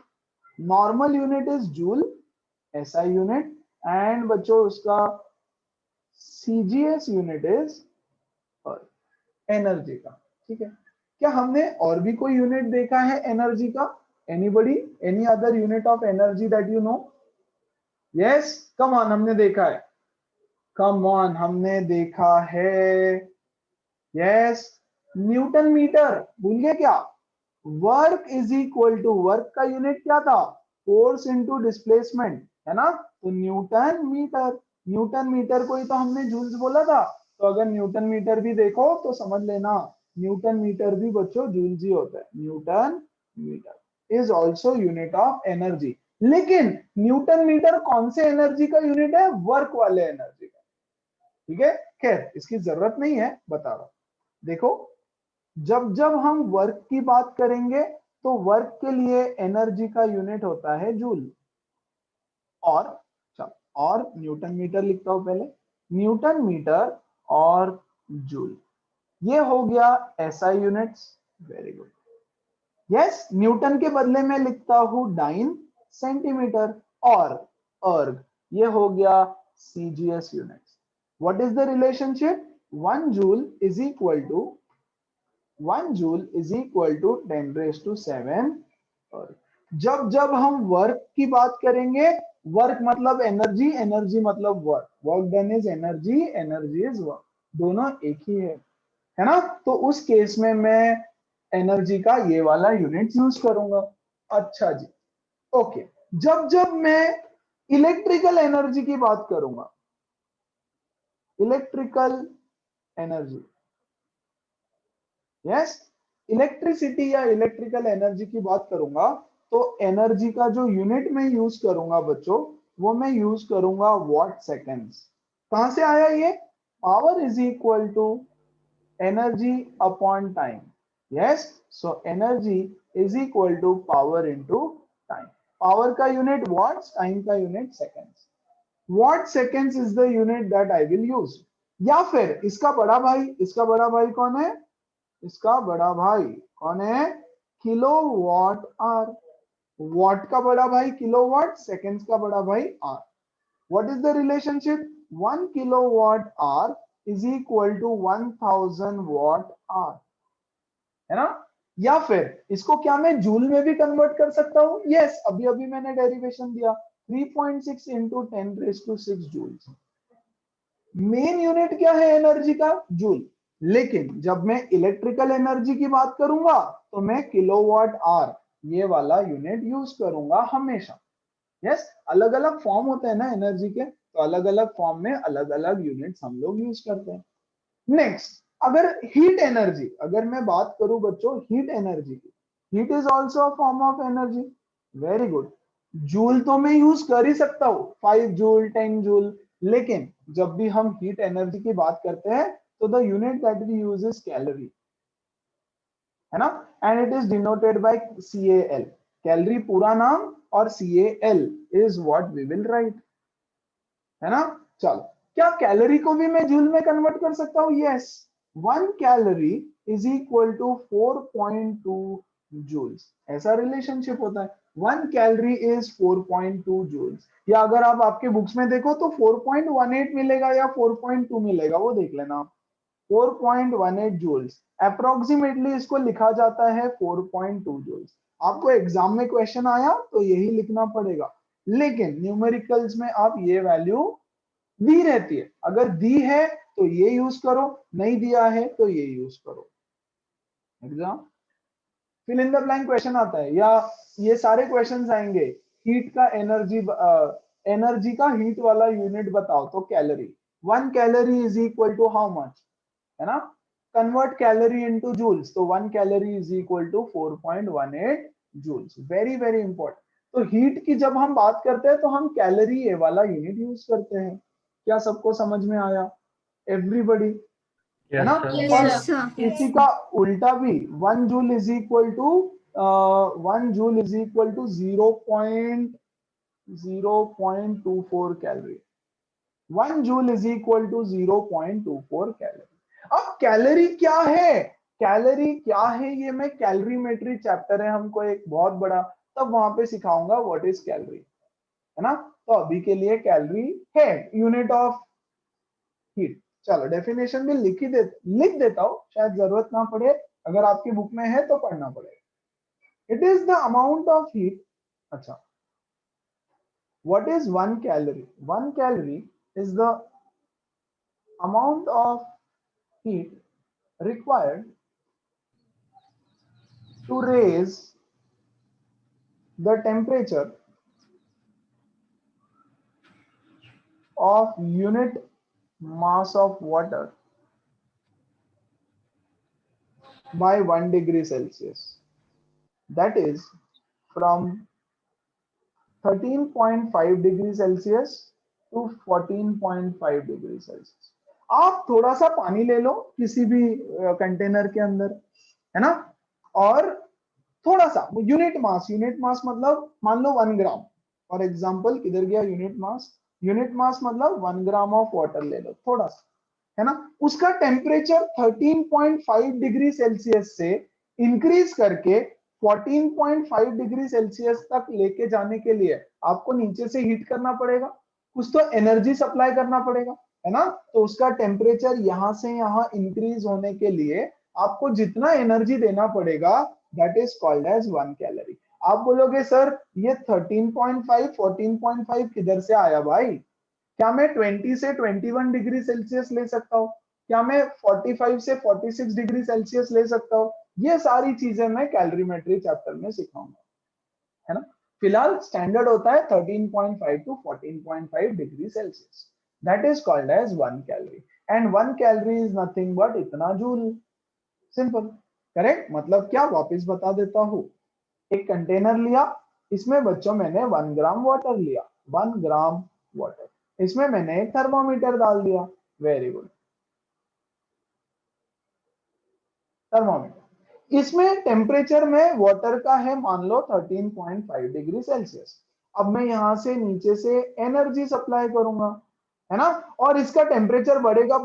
Normal unit is joule, SI unit, and बच्चों उसका सीजीएस यूनिट इज एनर्जी का, ठीक है। क्या हमने और भी कोई यूनिट देखा है एनर्जी का, anybody, any other unit of energy that you know? Yes, come on, हमने देखा है, कम ऑन, हमने देखा है यस, न्यूटन मीटर भूल गए क्या? Work is equal to, work का यूनिट क्या था? फोर्स इंटू डिस्प्लेसमेंट, है ना? तो न्यूटन मीटर, न्यूटन मीटर को ही तो हमने जूल्स बोला था। तो अगर न्यूटन मीटर भी देखो तो समझ लेना न्यूटन मीटर भी बच्चों जूल्स ही होता है। Newton metre is also unit of energy. लेकिन न्यूटन मीटर कौन से एनर्जी का यूनिट है? वर्क वाले एनर्जी का। ठीक है, खैर इसकी जरूरत नहीं है, बता रहा हूं। देखो, जब जब हम वर्क की बात करेंगे तो वर्क के लिए एनर्जी का यूनिट होता है जूल। और चलो, और न्यूटन मीटर लिखता हूं पहले, न्यूटन मीटर और जूल, ये हो गया SI units. Very good. Yes, Newton के बदले में लिखता हूं डाइन सेंटीमीटर, और अर्ग ये हो गया CGS units. What is the relationship? 1 joule is equal to 1 joule is equal to 10⁻⁷ erg. जब जब हम वर्क की बात करेंगे, वर्क मतलब एनर्जी, एनर्जी मतलब work, work done is energy, energy is work, दोनों एक ही है ना? तो उस केस में मैं एनर्जी का ये वाला यूनिट यूज करूंगा। अच्छा जी, ओके। जब जब मैं इलेक्ट्रिकल एनर्जी की बात करूंगा, इलेक्ट्रिकल एनर्जी, यस, इलेक्ट्रिसिटी या इलेक्ट्रिकल एनर्जी की बात करूंगा, तो एनर्जी का जो यूनिट मैं यूज करूंगा बच्चों, वो मैं यूज करूंगा वॉट सेकेंड्स। कहां से आया ये? Power is equal to energy upon time. Yes, so energy is equal to power into time. Power का यूनिट वॉट्स, टाइम का unit seconds. Watt seconds is the unit that I will use. या फिर इसका बड़ा भाई, इसका बड़ा भाई कौन है? इसका बड़ा भाई कौन है? Kilowatt hour. वॉट का बड़ा भाई किलोवाट, सेकेंड्स का बड़ा भाई hour. What is the relationship? 1 kilowatt hour is equal to 1000 watt hour, है ना? या फिर इसको क्या मैं जूल में भी कन्वर्ट कर सकता हूं? यस, अभी अभी मैंने डेरिवेशन दिया, 3.6 इंटू 10⁶ जूल्स। मेन यूनिट क्या है एनर्जी का? जूल। लेकिन जब मैं इलेक्ट्रिकल एनर्जी की बात करूंगा तो मैं किलोवाट आवर ये वाला यूनिट यूज करूंगा हमेशा। यस, अलग अलग फॉर्म होते हैं ना एनर्जी के, तो अलग अलग फॉर्म में अलग अलग यूनिट्स हम लोग यूज करते हैं। नेक्स्ट, अगर हीट एनर्जी, अगर मैं बात करूं बच्चों हीट एनर्जी की, heat is also a form of energy. Very good. Joule तो मैं यूज कर ही सकता हूं, 5 जूल, 10 जूल, लेकिन जब भी हम हीट एनर्जी की बात करते हैं तो the unit that we use is calorie, है ना? And it is denoted by CAL, calorie पूरा नाम, और CAL is what we will write, है ना? चलो, क्या कैलोरी को भी मैं जूल में कन्वर्ट कर सकता हूं? Yes, 1 calorie is equal to 4.2 joules, ऐसा रिलेशनशिप होता है। 1 कैलोरी इज 4.2 जूल्स, या अगर आप आपके बुक्स में देखो तो 4.18 मिलेगा या 4.2 मिलेगा, वो देख लेना आप। 4.18 जूल्स अप्रोक्सीमेटली इसको लिखा जाता है 4.2 जूल्स। आपको एग्जाम में क्वेश्चन आया तो यही लिखना पड़ेगा, लेकिन न्यूमेरिकल्स में आप ये वैल्यू दी रहती है, अगर दी है तो ये यूज करो, नहीं दिया है तो ये यूज करो। Exam fill in the blank question आता है, या ये सारे क्वेश्चंस आएंगे, हीट का एनर्जी, एनर्जी का हीट वाला यूनिट बताओ तो calorie. 1 calorie is equal to how much, है ना? कन्वर्ट कैलोरी इनटू जूल्स, तो 1 calorie is equal to 4.18 joules. Very very important. तो हीट की जब हम बात करते हैं तो हम कैलोरी ये वाला यूनिट यूज करते हैं। क्या सबको समझ में आया? एवरीबॉडी, है ना? Yes, और Yes, sir. इसी का उल्टा भी 1 joule is equal to 1 joule is equal to 0.24 calorie. 1 joule is equal to 0.24 calorie. अब कैलोरी क्या है? कैलोरी क्या है ये मैं, कैलोरीमेट्री चैप्टर है हमको एक बहुत बड़ा, तब वहां पे सिखाऊंगा व्हाट इज कैलोरी, है ना? तो अभी के लिए कैलोरी है यूनिट ऑफ हीट। चलो, डेफिनेशन भी लिख देता हूं, शायद जरूरत ना पड़े, अगर आपकी बुक में है तो पढ़ना पड़ेगा। It is the amount of heat. अच्छा, what is 1 calorie? 1 calorie is the amount of heat required to raise the temperature of unit mass of water by 1 degree Celsius. That is from 13.5 degree Celsius to 14.5 degree Celsius. आप थोड़ा सा पानी ले लो किसी भी container के अंदर, है ना, और थोड़ा सा यूनिट मास मतलब मान लो 1 ग्राम, फॉर एग्जांपल किधर गया यूनिट मास मतलब 1 ग्राम ऑफ वाटर ले लो थोड़ा सा, है ना, उसका टेम्परेचर 13.5 डिग्री सेल्सियस से इंक्रीज करके 14.5 डिग्री सेल्सियस तक लेके जाने के लिए आपको नीचे से हीट करना पड़ेगा, कुछ तो एनर्जी सप्लाई करना पड़ेगा, है ना। तो उसका टेम्परेचर यहां से यहां इंक्रीज होने के लिए आपको जितना एनर्जी देना पड़ेगा that is called as 1 calorie. आप बोलोगे सर ये 13.5 14.5 किधर से आया भाई? क्या मैं 20 से 21 डिग्री सेल्सियस ले सकता हूँ? क्या मैं 45 से 46 डिग्री सेल्सियस ले सकता हूँ? ये सारी चीजें मैं कैलोरीमेट्री चैप्टर में सिखाऊंगा, है ना। फिलहाल स्टैंडर्ड होता है 13.5 to 14.5 degree Celsius, that is called as 1 calorie, and 1 calorie is nothing but इतना जूल। Simple, correct. मतलब क्या, वापस बता देता हूं। एक कंटेनर लिया, इसमें बच्चों मैंने 1 ग्राम वाटर लिया, 1 ग्राम वाटर, इसमें मैंने एक थर्मोमीटर डाल दिया, वेरी गुड, थर्मोमीटर। इसमें टेम्परेचर में वाटर का है मान लो 13.5 डिग्री सेल्सियस। अब मैं यहां से नीचे से एनर्जी सप्लाई करूंगा, है ना, और इसका टेम्परेचर बढ़ेगा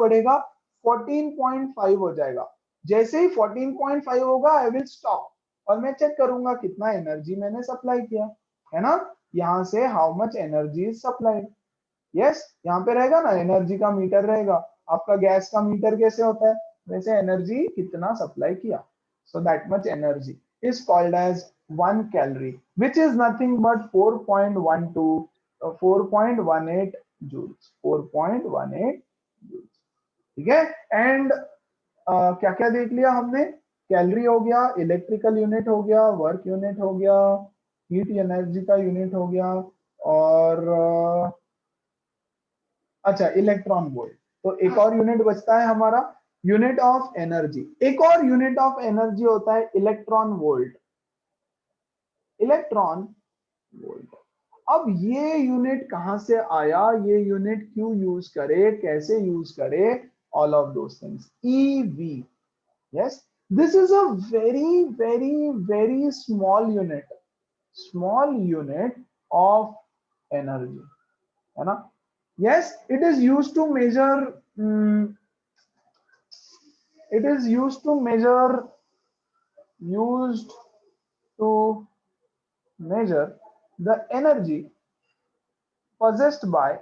14.5 हो जाएगा। जैसे ही 14.5 होगा आई विल स्टॉप और मैं चेक करूंगा कितना एनर्जी मैंने सप्लाई किया, है ना। यहां से how much energy is supplied, yes, यहाँ पे रहेगा ना एनर्जी का मीटर रहेगा। आपका गैस का मीटर कैसे होता है, वैसे एनर्जी कितना सप्लाई किया, so that much energy is called as 1 calorie, which is nothing but 4.18 joules, 4.18 joules, ठीक है। एंड क्या क्या देख लिया हमने, कैलोरी हो गया, इलेक्ट्रिकल यूनिट हो गया, वर्क यूनिट हो गया, हीट एनर्जी का यूनिट हो गया, और अच्छा इलेक्ट्रॉन वोल्ट। तो एक और यूनिट बचता है हमारा यूनिट ऑफ एनर्जी। एक और यूनिट ऑफ एनर्जी होता है इलेक्ट्रॉन वोल्ट, इलेक्ट्रॉन वोल्ट। अब ये यूनिट कहां से आया, ये यूनिट क्यों यूज करे, कैसे यूज करे, all of those things, EV. Yes, this is a very very very small unit of energy, है ना। Yes, it is used to measure. It is used to measure the energy possessed by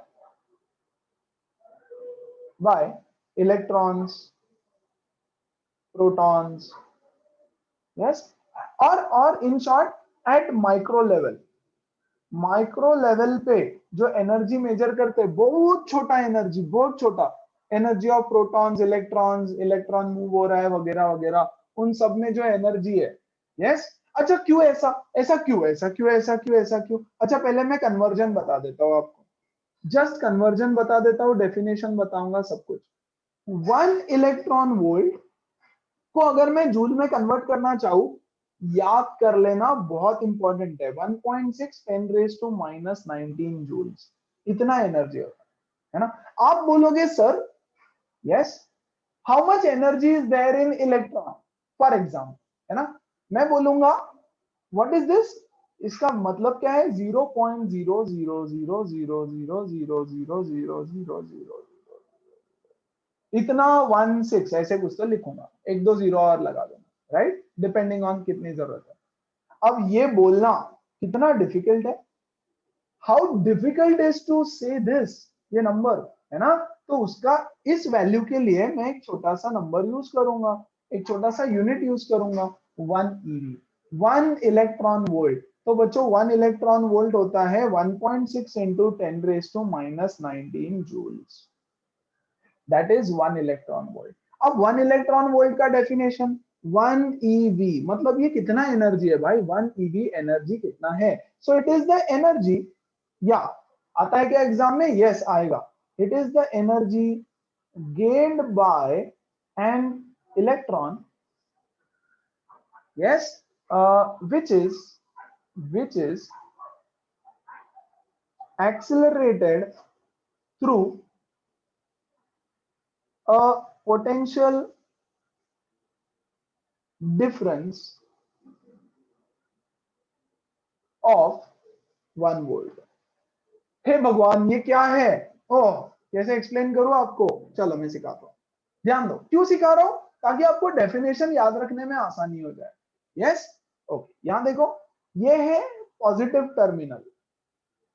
electrons, protons. Yes, or in short at micro level पे जो energy major करते हैं, बहुत छोटा energy, बहुत छोटा energy of protons, electron move हो रहा है वगैरह वगैरह, उन सब में जो एनर्जी है। यस, अच्छा क्यों ऐसा क्यों, अच्छा पहले मैं कन्वर्जन बता देता हूं आपको, जस्ट कन्वर्जन बता देता हूं, डेफिनेशन बताऊंगा सब कुछ। 1 इलेक्ट्रॉन वोल्ट को अगर मैं जूल में कन्वर्ट करना चाहूं, याद कर लेना, बहुत इंपॉर्टेंट है, 1.6 10⁻⁻19 जूल्स, इतना एनर्जी होता है ना। आप बोलोगे sir yes how much energy is there in electron for example, है ना। मैं बोलूंगा व्हाट इज दिस, इसका मतलब क्या है, 0.0000000000 इतना 16 ऐसे कुछ तो लिखूंगा, 1 2 0 और लगा दूंगा, राइट, डिपेंडिंग ऑन कितनी जरूरत है। अब ये बोलना कितना डिफिकल्ट है, हाउ डिफिकल्ट इज टू से दिस, ये नंबर, है ना। तो उसका इस वैल्यू के लिए मैं एक छोटा सा नंबर यूज करूंगा, एक छोटा सा यूनिट यूज करूंगा, 1 eV, 1 इलेक्ट्रॉन वोल्ट। तो बच्चों 1 इलेक्ट्रॉन वोल्ट होता है 1.6 into 10⁻⁻19 joules, that is 1 electron volt. अब 1 इलेक्ट्रॉन वोल्ट का डेफिनेशन 1 eV, मतलब ये कितना एनर्जी है भाई, 1 eV एनर्जी कितना है। So it is the energy, या आता है क्या एग्जाम में, यस आएगा, it is the energy gained by an electron, yes, which is accelerated through a potential difference of 1 volt। हे भगवान ये क्या है, ओह कैसे एक्सप्लेन करूं आपको, चलो मैं सिखाता हूं। ध्यान दो, क्यों सिखा रहा हूं, ताकि आपको डेफिनेशन याद रखने में आसानी हो जाए। यस ओके, यहां देखो, ये है positive terminal,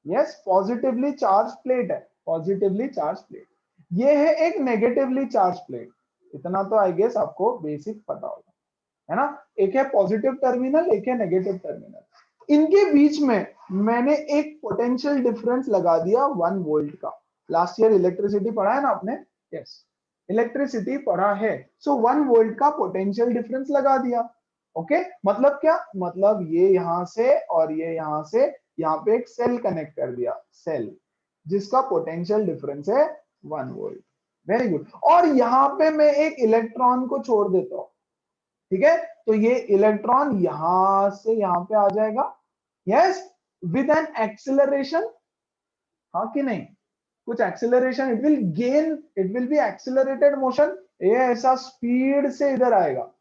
yes positively charge plate है, पॉजिटिवली चार्ज प्लेट। ये है एक नेगेटिवली चार्ज प्लेट, इतना तो आई गेस आपको बेसिक पता होगा, है ना। एक है पॉजिटिव टर्मिनल, एक है नेगेटिव टर्मिनल, इनके बीच में मैंने एक पोटेंशियल डिफरेंस लगा दिया 1 वोल्ट का। लास्ट ईयर इलेक्ट्रिसिटी पढ़ा है ना आपने, यस इलेक्ट्रिसिटी पढ़ा है। सो 1 वोल्ट का पोटेंशियल डिफरेंस लगा दिया। ओके मतलब क्या, मतलब ये यहां से और ये यहां से, यहाँ पे एक सेल कनेक्ट कर दिया, सेल जिसका पोटेंशियल डिफरेंस है 1 वोल्ट। Very good. और यहाँ पे मैं एक इलेक्ट्रॉन को छोड़ देता हूं, ठीक है, तो ये इलेक्ट्रॉन यहां से यहां पे आ जाएगा, यस विद एन एक्सेलरेशन, हाँ कि नहीं, कुछ acceleration, it will gain, it will be accelerated motion, ये ऐसा स्पीड से इधर आएगा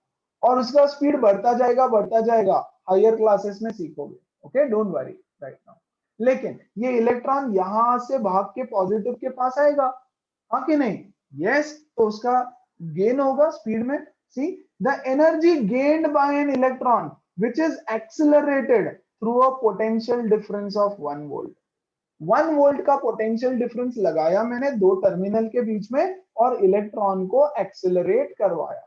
और उसका स्पीड बढ़ता जाएगा, बढ़ता जाएगा, हायर क्लासेस में सीखोगे, okay don't worry right now. लेकिन ये इलेक्ट्रॉन यहां से भाग के पॉजिटिव के पास आएगा, हाँ कि नहीं, यस तो उसका गेन होगा स्पीड में। See the energy gained by an electron which is accelerated through a potential difference of 1 volt. 1 volt का पोटेंशियल डिफरेंस लगाया मैंने दो टर्मिनल के बीच में और इलेक्ट्रॉन को एक्सेलरेट करवाया,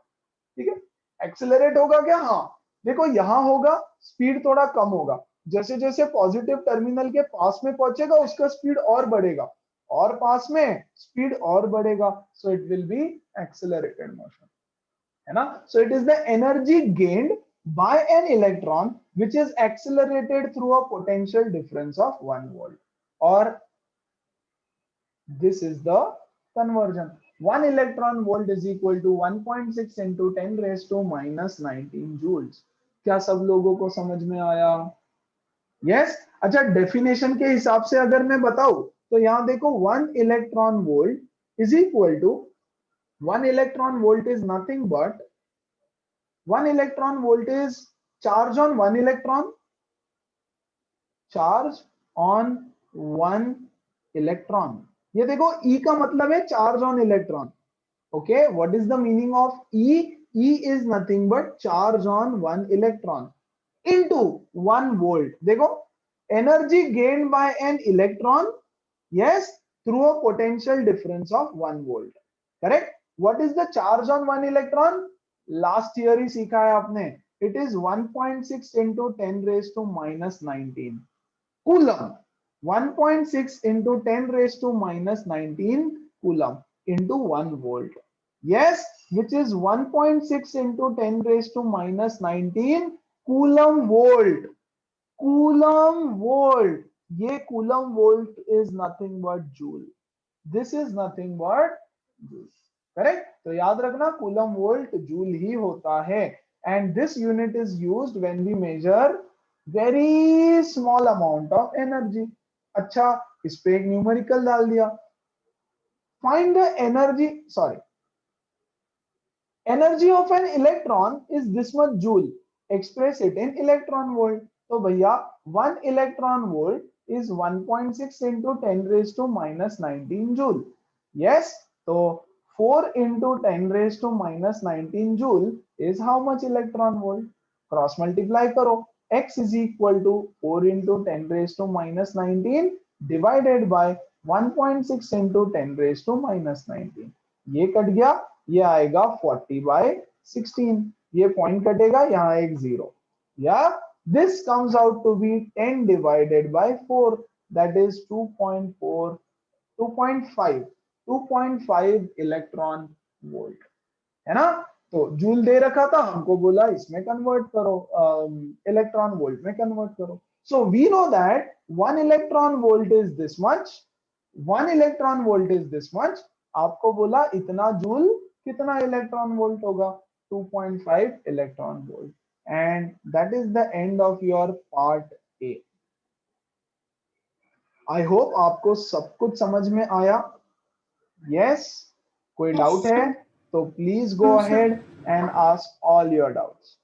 ठीक है। एक्सेलरेट होगा क्या, हाँ देखो यहां होगा, स्पीड थोड़ा कम होगा, जैसे जैसे पॉजिटिव टर्मिनल के पास में पहुंचेगा उसका स्पीड और बढ़ेगा, और पास में स्पीड और बढ़ेगा, so it will be accelerated motion, है ना। So it is the energy gained by an electron which is accelerated through a potential difference of 1 volt, or this is the conversion. 1 electron volt is equal to 1.6 into 10 raised to minus 19 joules। क्या सब लोगों को समझ में आया, yes अच्छा definition के हिसाब से अगर मैं बताऊं तो यहां देखो 1 electron volt is equal to 1 electron volt is nothing but 1 electron volt is charge on 1 electron, charge on 1 electron। ये देखो E का मतलब है charge on electron, okay what is the meaning of E? E is nothing but charge on 1 electron into 1 volt। देखो energy gained by an electron, yes through a potential difference of 1 volt, correct। what is the charge on 1 electron? Last year ही सीखा है आपने, it is 1.6 into 10 raised to minus 19 coulomb, 1.6 into 10 raised to minus 19 coulomb into 1 volt, yes which is 1.6 into 10 raised to minus 19 coulomb volt, coulomb volt. ये coulomb volt is nothing but joule, this is nothing but joule, correct. तो याद रखना coulomb volt joule ही होता है, and this unit is used when we measure very small amount of energy. अच्छा इस पे एक न्यूमेरिकल डाल दिया, find the energy, sorry energy of an electron is this much joule, express it in electron volt. तो भैया 1 electron volt is 1.6 into 10 raised to minus 19 joule, yes तो 4 into 10 raised to minus 19 joule is how much electron volt? Cross multiply करो, x is equal to 4 into 10 raised to minus 19 divided by 1.6 into 10 raised to minus 19। ये cut गया, ये आएगा 40 by 16, ये point कटेगा, यहाँ एक जीरो, या this comes out to be 10 divided by 4, that is 2.4, 2.5 electron volt। है ना। तो जूल दे रखा था, हमको बोला इसमें कन्वर्ट करो, इलेक्ट्रॉन वोल्ट में कन्वर्ट करो। So we know that 1 electron volt is this much, 1 electron volt is this much. आपको बोला इतना जूल कितना इलेक्ट्रॉन वोल्ट होगा, 2.5 electron volt. And that is the end of your part A. I hope आपको सब कुछ समझ में आया। यस, कोई Yes, डाउट है sir. तो please go No, sir. Ahead and ask all your doubts.